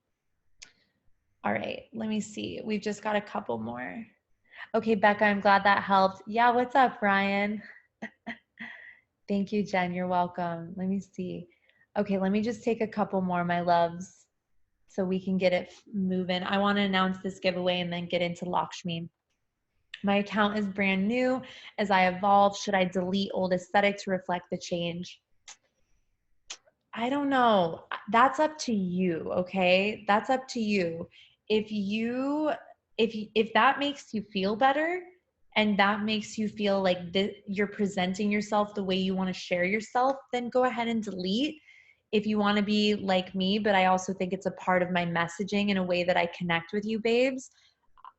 All right, let me see. We've just got a couple more. Okay, Becca, I'm glad that helped. Yeah, what's up, Ryan? Thank you, Jen. You're welcome. Let me see. Okay, let me just take a couple more, my loves, so we can get it moving. I want to announce this giveaway and then get into Lakshmi. My account is brand new. As I evolve, should I delete old aesthetic to reflect the change? I don't know. That's up to you, okay? That's up to you. If that makes you feel better and that makes you feel like you're presenting yourself the way you want to share yourself, then go ahead and delete. If you want to be like me, but I also think it's a part of my messaging in a way that I connect with you, babes.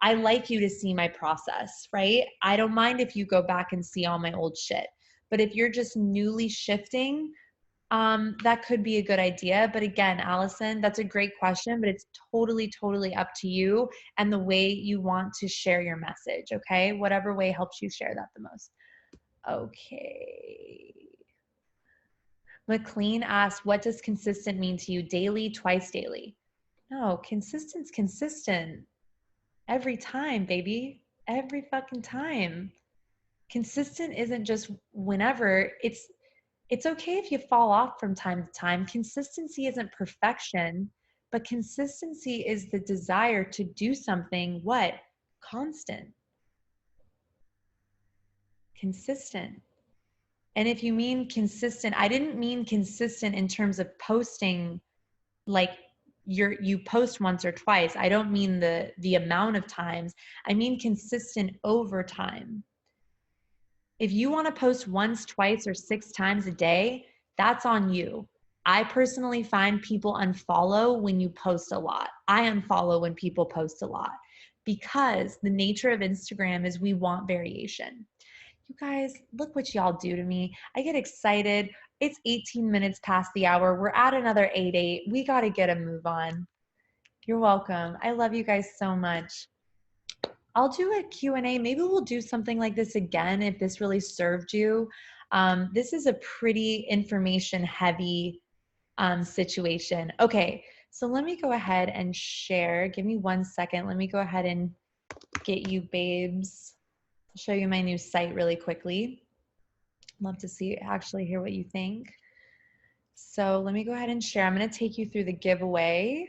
I like you to see my process, right? I don't mind if you go back and see all my old shit. But if you're just newly shifting, that could be a good idea. But again, Allison, that's a great question, but it's totally, totally up to you and the way you want to share your message, okay? Whatever way helps you share that the most. Okay. McLean asked, what does consistent mean to you? Daily, twice daily? No, consistent's consistent. Every time, baby. Every fucking time. Consistent isn't just whenever. It's okay if you fall off from time to time. Consistency isn't perfection, but consistency is the desire to do something, what? Constant. Consistent. And if you mean consistent, I didn't mean consistent in terms of posting like you post once or twice. I don't mean the amount of times. I mean consistent over time. If you want to post once, twice, or 6 times a day, that's on you. I personally find people unfollow when you post a lot. I unfollow when people post a lot because the nature of Instagram is we want variation. You guys, look what y'all do to me. I get excited. It's 18 minutes past the hour. We're at another 8-8. We got to get a move on. You're welcome. I love you guys so much. I'll do a Q&A. Maybe we'll do something like this again if this really served you. This is a pretty information heavy situation. Okay, so let me go ahead and share. Give me 1 second. Let me go ahead and get you babes. I'll show you my new site really quickly. Love to see, actually hear what you think. So let me go ahead and share. I'm going to take you through the giveaway.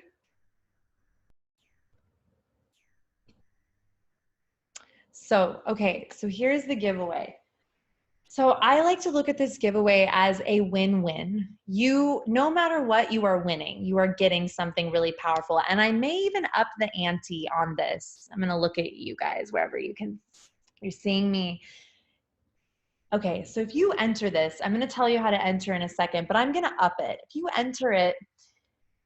So, okay, so here's the giveaway. So I like to look at this giveaway as a win-win. You, no matter what, you are winning. You are getting something really powerful. And I may even up the ante on this. I'm going to look at you guys wherever you're seeing me. Okay, so if you enter this, I'm going to tell you how to enter in a second, but I'm going to up it. If you enter it,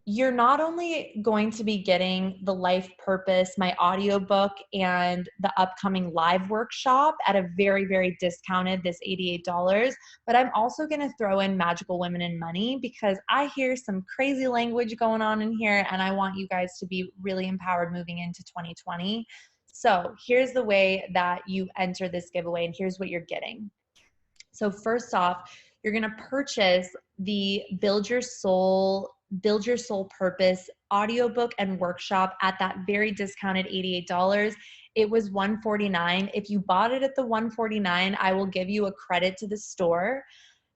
you're not only going to be getting the Life Purpose, my audiobook, and the upcoming live workshop at a very, very discounted, this $88, but I'm also going to throw in Magical Women in Money because I hear some crazy language going on in here and I want you guys to be really empowered moving into 2020. So here's the way that you enter this giveaway and here's what you're getting. So first off, you're going to purchase the Build Your Soul Purpose audiobook and workshop at that very discounted $88. It was $149. If you bought it at the $149, I will give you a credit to the store.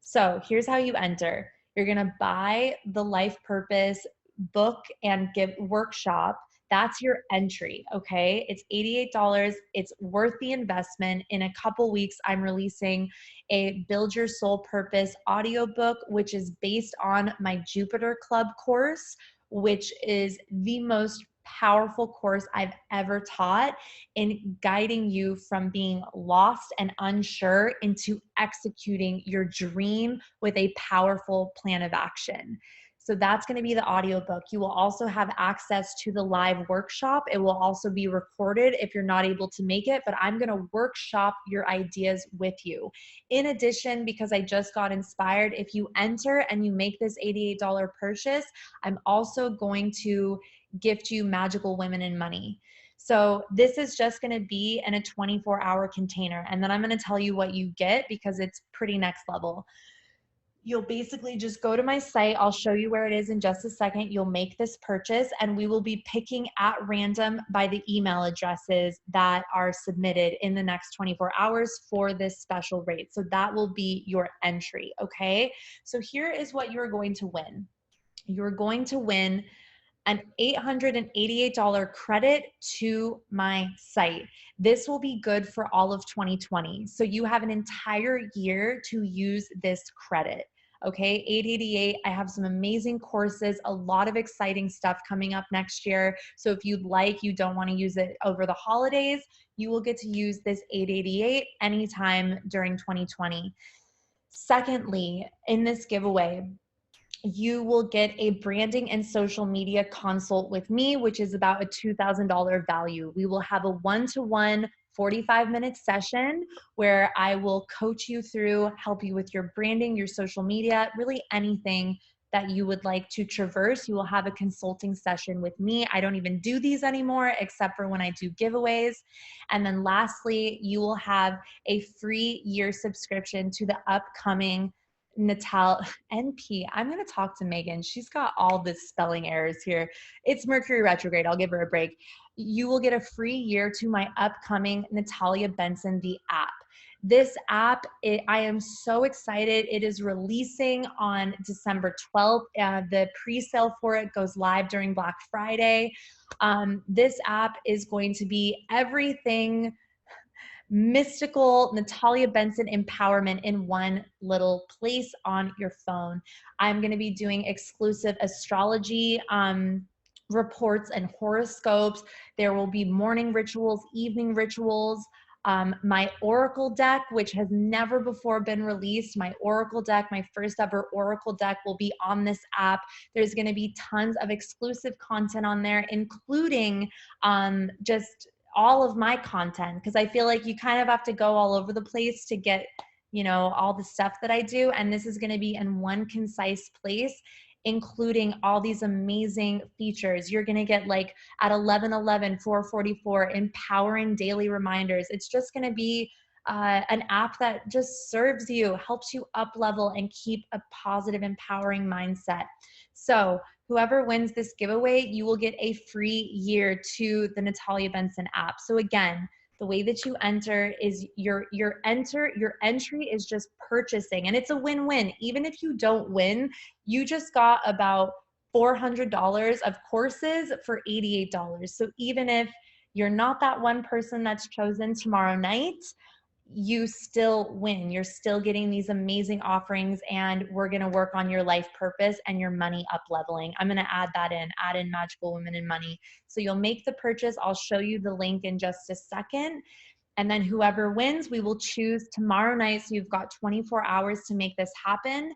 So here's how you enter. You're going to buy the Life Purpose book and give workshop. That's your entry, okay? It's $88. It's worth the investment. In a couple weeks, I'm releasing a Build Your Soul Purpose audiobook, which is based on my Jupiter Club course, which is the most powerful course I've ever taught in guiding you from being lost and unsure into executing your dream with a powerful plan of action. So that's going to be the audiobook. You will also have access to the live workshop. It will also be recorded if you're not able to make it, but I'm going to workshop your ideas with you. In addition, because I just got inspired, if you enter and you make this $88 purchase, I'm also going to gift you Magical Women in Money. So this is just going to be in a 24-hour container. And then I'm going to tell you what you get because it's pretty next level. You'll basically just go to my site. I'll show you where it is in just a second. You'll make this purchase and we will be picking at random by the email addresses that are submitted in the next 24 hours for this special rate. So that will be your entry, okay? So here is what you're going to win. You're going to win an $888 credit to my site. This will be good for all of 2020. So you have an entire year to use this credit. Okay, 888. I have some amazing courses, a lot of exciting stuff coming up next year. So if you'd like, you don't want to use it over the holidays, you will get to use this 888 anytime during 2020. Secondly, in this giveaway, you will get a branding and social media consult with me, which is about a $2,000 value. We will have a one-to-one 45-minute session where I will coach you through, help you with your branding, your social media, really anything that you would like to traverse. You will have a consulting session with me. I don't even do these anymore except for when I do giveaways. And then lastly, you will have a free year subscription to the upcoming Natal NP. I'm going to talk to Megan. She's got all the spelling errors here. It's Mercury retrograde. I'll give her a break. You will get a free year to my upcoming Natalia Benson, the app. This app, I am so excited. It is releasing on December 12th. The pre-sale for it goes live during Black Friday. This app is going to be everything mystical Natalia Benson empowerment in one little place on your phone. I'm going to be doing exclusive astrology reports and horoscopes. There will be morning rituals, evening rituals. My Oracle deck, which has never before been released, my Oracle deck, my first ever Oracle deck, will be on this app. There's going to be tons of exclusive content on there, including just all of my content, because I feel like you kind of have to go all over the place to get, all the stuff that I do. And this is going to be in one concise place, including all these amazing features. You're going to get like at 11:11, 4:44, empowering daily reminders. It's just going to be an app that just serves you, helps you up level and keep a positive, empowering mindset. So whoever wins this giveaway, you will get a free year to the Natalia Benson app. So again, the way that you enter is your entry is just purchasing, and it's a win-win. Even if you don't win, you just got about $400 of courses for $88. So even if you're not that one person that's chosen tomorrow night, you still win. You're still getting these amazing offerings, and we're going to work on your life purpose and your money up leveling. I'm going to add in Magical Women and Money. So you'll make the purchase. I'll show you the link in just a second. And then whoever wins, we will choose tomorrow night. So you've got 24 hours to make this happen.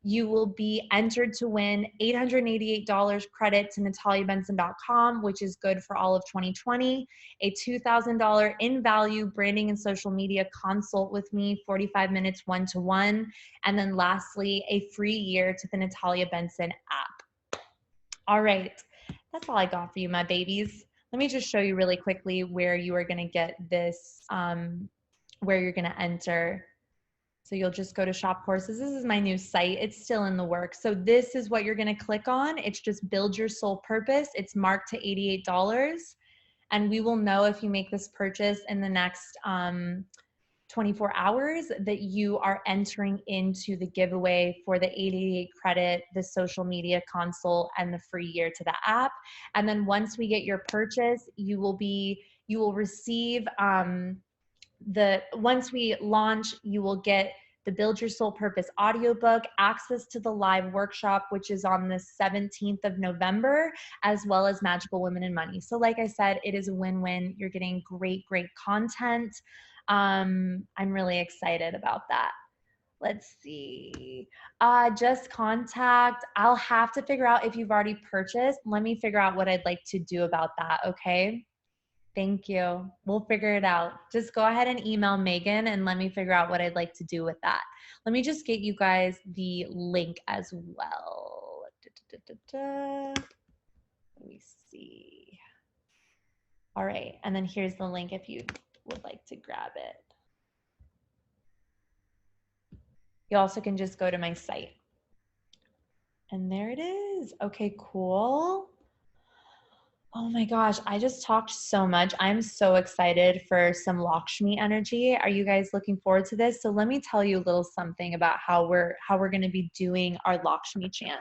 You will be entered to win $888 credit to NataliaBenson.com, which is good for all of 2020, a $2,000 in value branding and social media consult with me, 45 minutes one-to-one, and then lastly, a free year to the Natalia Benson app. All right, that's all I got for you, my babies. Let me just show you really quickly where you are going to get this, where you're going to enter. So you'll just go to shop courses. This is my new site. It's still in the works. So this is what you're going to click on. It's just build your soul purpose. It's marked to $88. And we will know if you make this purchase in the next 24 hours that you are entering into the giveaway for the 888 credit, the social media consult, and the free year to the app. And then once we get your purchase, you will receive once we launch, you will get the Build Your Soul Purpose audiobook, access to the live workshop, which is on the 17th of November, as well as Magical Women and Money. So like I said, it is a win-win. You're getting great, great content. I'm really excited about that. Let's see. Just contact. I'll have to figure out if you've already purchased. Let me figure out what I'd like to do about that, okay? Thank you. We'll figure it out. Just go ahead and email Megan and let me figure out what I'd like to do with that. Let me just get you guys the link as well. Let me see. All right. And then here's the link if you would like to grab it. You also can just go to my site. And there it is. Okay, cool. Oh my gosh, I just talked so much. I'm so excited for some Lakshmi energy. Are you guys looking forward to this? So let me tell you a little something about how we're going to be doing our Lakshmi chant.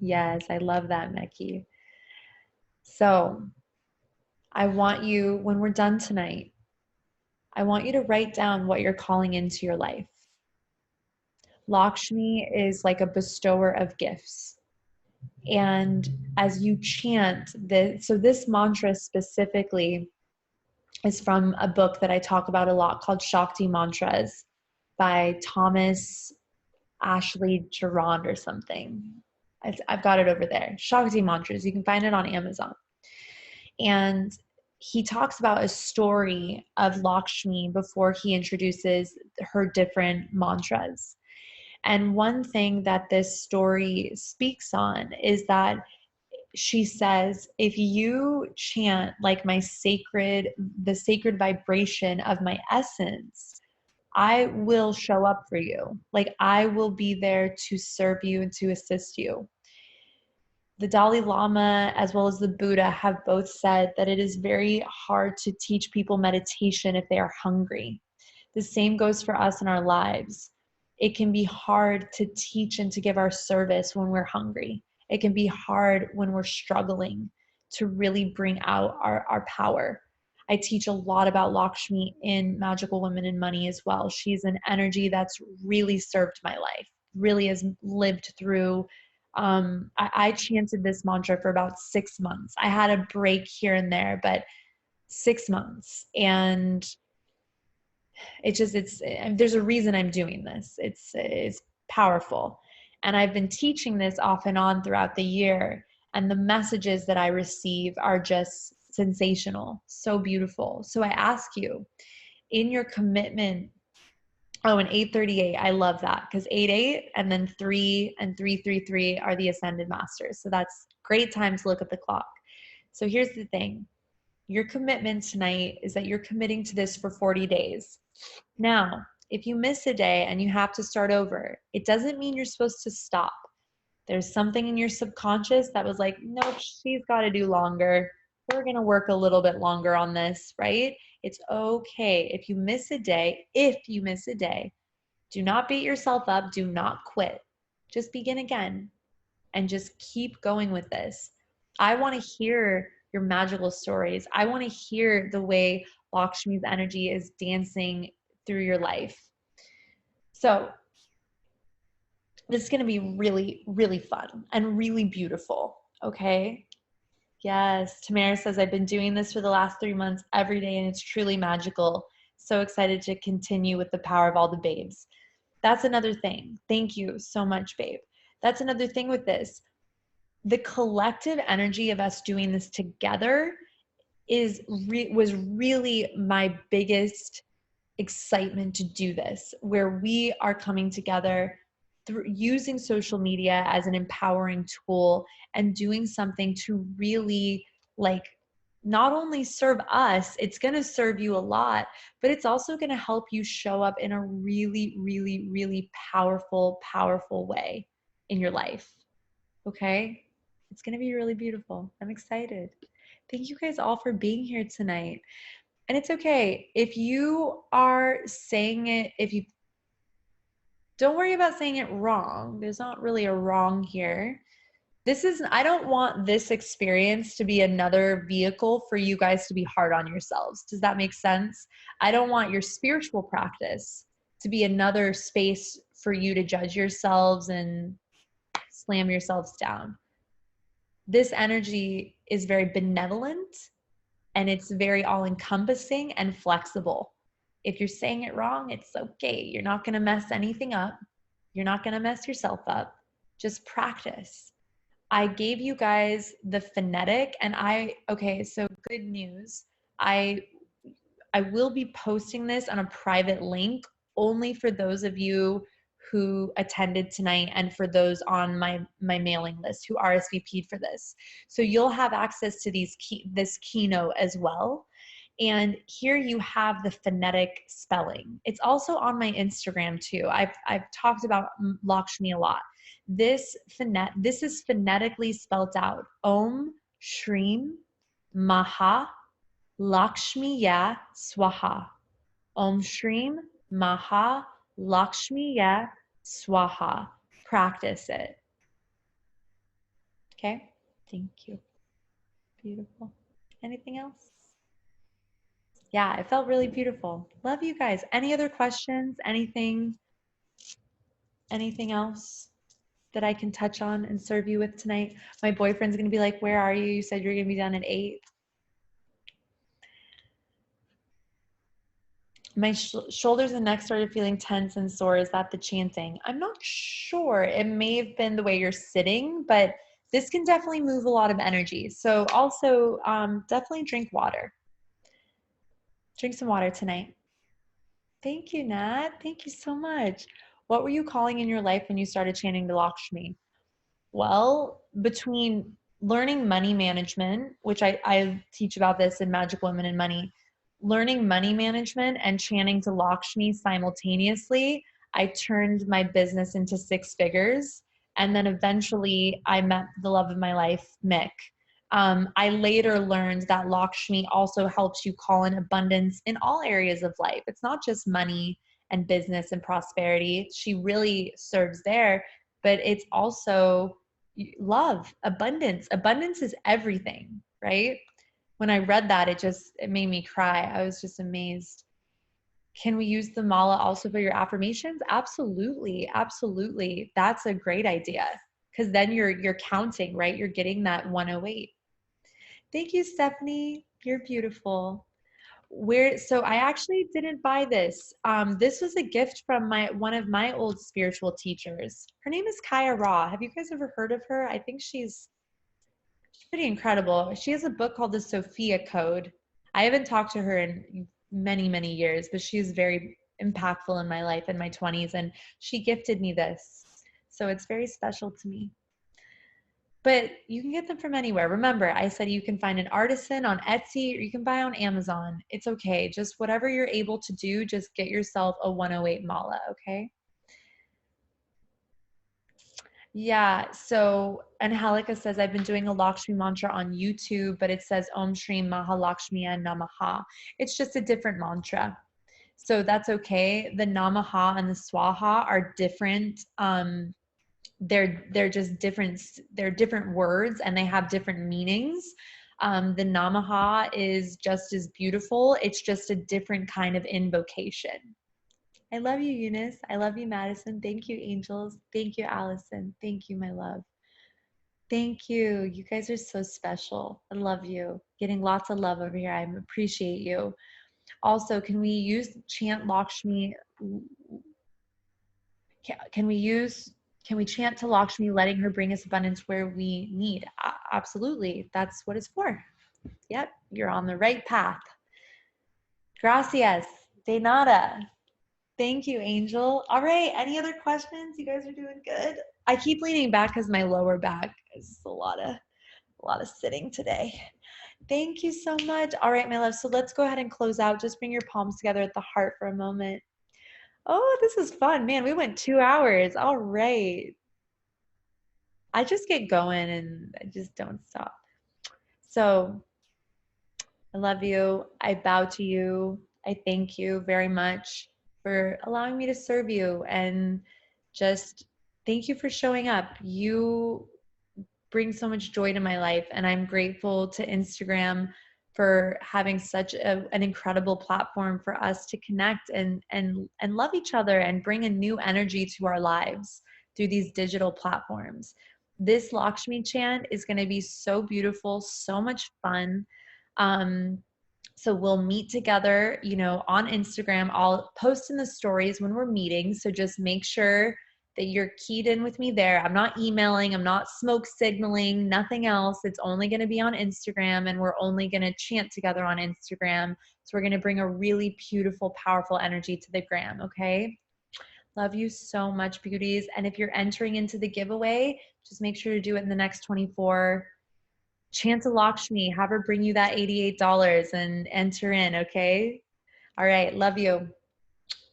Yes, I love that, Meki. So I want you, when we're done tonight, I want you to write down what you're calling into your life. Lakshmi is like a bestower of gifts. And as you chant this, so this mantra specifically is from a book that I talk about a lot called Shakti Mantras by Thomas Ashley Gerard or something. I've got it over there. Shakti Mantras. You can find it on Amazon. And he talks about a story of Lakshmi before he introduces her different mantras. And one thing that this story speaks on is that she says, if you chant like the sacred vibration of my essence, I will show up for you. Like I will be there to serve you and to assist you. The Dalai Lama, as well as the Buddha, have both said that it is very hard to teach people meditation if they are hungry. The same goes for us in our lives. It can be hard to teach and to give our service when we're hungry. It can be hard when we're struggling to really bring out our power. I teach a lot about Lakshmi in Magical Women in Money as well. She's an energy that's really served my life, really has lived through. I chanted this mantra for about 6 months. I had a break here and there, but 6 months. And there's a reason I'm doing this. It's powerful. And I've been teaching this off and on throughout the year. And the messages that I receive are just sensational, so beautiful. So I ask you, in your commitment. Oh, and 838, I love that because 88 and then 3 and 333 are the ascended masters. So that's great time to look at the clock. So here's the thing. Your commitment tonight is that you're committing to this for 40 days. Now, if you miss a day and you have to start over, it doesn't mean you're supposed to stop. There's something in your subconscious that was like, nope, she's got to do longer. We're going to work a little bit longer on this, right? It's okay. If you miss a day, do not beat yourself up. Do not quit. Just begin again and just keep going with this. I want to hear your magical stories. I want to hear the way Lakshmi's energy is dancing through your life. So this is going to be really, really fun and really beautiful. Okay. Yes. Tamara says, I've been doing this for the last 3 months every day and it's truly magical. So excited to continue with the power of all the babes. That's another thing. Thank you so much, babe. That's another thing with this. The collective energy of us doing this together was really my biggest excitement to do this, where we are coming together through using social media as an empowering tool and doing something to really like not only serve us, it's going to serve you a lot, but it's also going to help you show up in a really, really, really powerful, powerful way in your life. Okay? It's going to be really beautiful. I'm excited. Thank you guys all for being here tonight. And it's okay if you are saying it, if you don't worry about saying it wrong. There's not really a wrong here. I don't want this experience to be another vehicle for you guys to be hard on yourselves. Does that make sense? I don't want your spiritual practice to be another space for you to judge yourselves and slam yourselves down. This energy is very benevolent and it's very all-encompassing and flexible. If you're saying it wrong, it's okay. You're not going to mess anything up. You're not going to mess yourself up. Just practice. I gave you guys the phonetic and so good news. I will be posting this on a private link only for those of you who attended tonight and for those on my mailing list who RSVP'd for this. So you'll have access to this keynote as well. And here you have the phonetic spelling. It's also on my Instagram too. I've talked about Lakshmi a lot. This is phonetically spelled out. Om Shreem Maha Lakshmiya Swaha. Om Shreem Maha Lakshmiya Swaha. Practice it. Okay. Thank you. Beautiful. Anything else? Yeah, it felt really beautiful. Love you guys. Any other questions? Anything else that I can touch on and serve you with tonight? My boyfriend's gonna be like, where are you? You said you're gonna be done at 8. My shoulders and neck started feeling tense and sore. Is that the chanting? I'm not sure. It may have been the way you're sitting, but this can definitely move a lot of energy. So also definitely drink water. Drink some water tonight. Thank you, Nat. Thank you so much. What were you calling in your life when you started chanting the Lakshmi? Well, between learning money management, which I teach about this in Magic Women and Money, learning money management and chanting to Lakshmi simultaneously, I turned my business into 6 figures. And then eventually I met the love of my life, Mick. I later learned that Lakshmi also helps you call in abundance in all areas of life. It's not just money and business and prosperity. She really serves there, but it's also love, abundance. Abundance is everything, right? When I read that, it made me cry. I was just amazed. Can we use the mala also for your affirmations? Absolutely, absolutely. That's a great idea because then you're counting, right? You're getting that 108. Thank you, Stephanie. You're beautiful. So I actually didn't buy this. This was a gift from one of my old spiritual teachers. Her name is Kaya Ra. Have you guys ever heard of her? I think she's pretty incredible. She has a book called The Sophia Code. I haven't talked to her in many, many years, but she's very impactful in my life in my 20s, and she gifted me this. So it's very special to me. But you can get them from anywhere. Remember, I said you can find an artisan on Etsy or you can buy on Amazon. It's okay. Just whatever you're able to do, just get yourself a 108 mala, okay? Yeah, so Angelica says, I've been doing a Lakshmi mantra on YouTube, but it says Om Shri Mahalakshmiya Namaha. It's just a different mantra. So that's okay. The Namaha and the Swaha are different. They're just different. They're different words and they have different meanings. The Namaha is just as beautiful. It's just a different kind of invocation. I love you, Eunice. I love you, Madison. Thank you, angels. Thank you, Allison. Thank you, my love. Thank you. You guys are so special. I love you. Getting lots of love over here. I appreciate you. Also, can we use chant Lakshmi? Can we chant to Lakshmi, letting her bring us abundance where we need? Absolutely. That's what it's for. Yep, you're on the right path. Gracias. De nada. Thank you, Angel. All right. Any other questions? You guys are doing good. I keep leaning back because my lower back is a lot of sitting today. Thank you so much. All right, my love. So let's go ahead and close out. Just bring your palms together at the heart for a moment. Oh, this is fun. Man, we went 2 hours. All right. I just get going and I just don't stop. So I love you. I bow to you. I thank you very much for allowing me to serve you and just thank you for showing up. You bring so much joy to my life and I'm grateful to Instagram for having such an incredible platform for us to connect and love each other and bring a new energy to our lives through these digital platforms. This Lakshmi chant is going to be so beautiful, so much fun. So we'll meet together, on Instagram. I'll post in the stories when we're meeting. So just make sure that you're keyed in with me there. I'm not emailing, I'm not smoke signaling, nothing else. It's only going to be on Instagram and we're only going to chant together on Instagram. So we're going to bring a really beautiful, powerful energy to the gram, okay? Love you so much, beauties. And if you're entering into the giveaway, just make sure to do it in the next 24. Chant to Lakshmi, have her bring you that $88 and enter in, okay? All right, love you.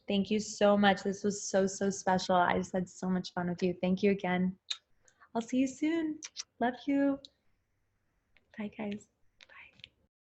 Thank you so much. This was so, so special. I just had so much fun with you. Thank you again. I'll see you soon. Love you. Bye, guys.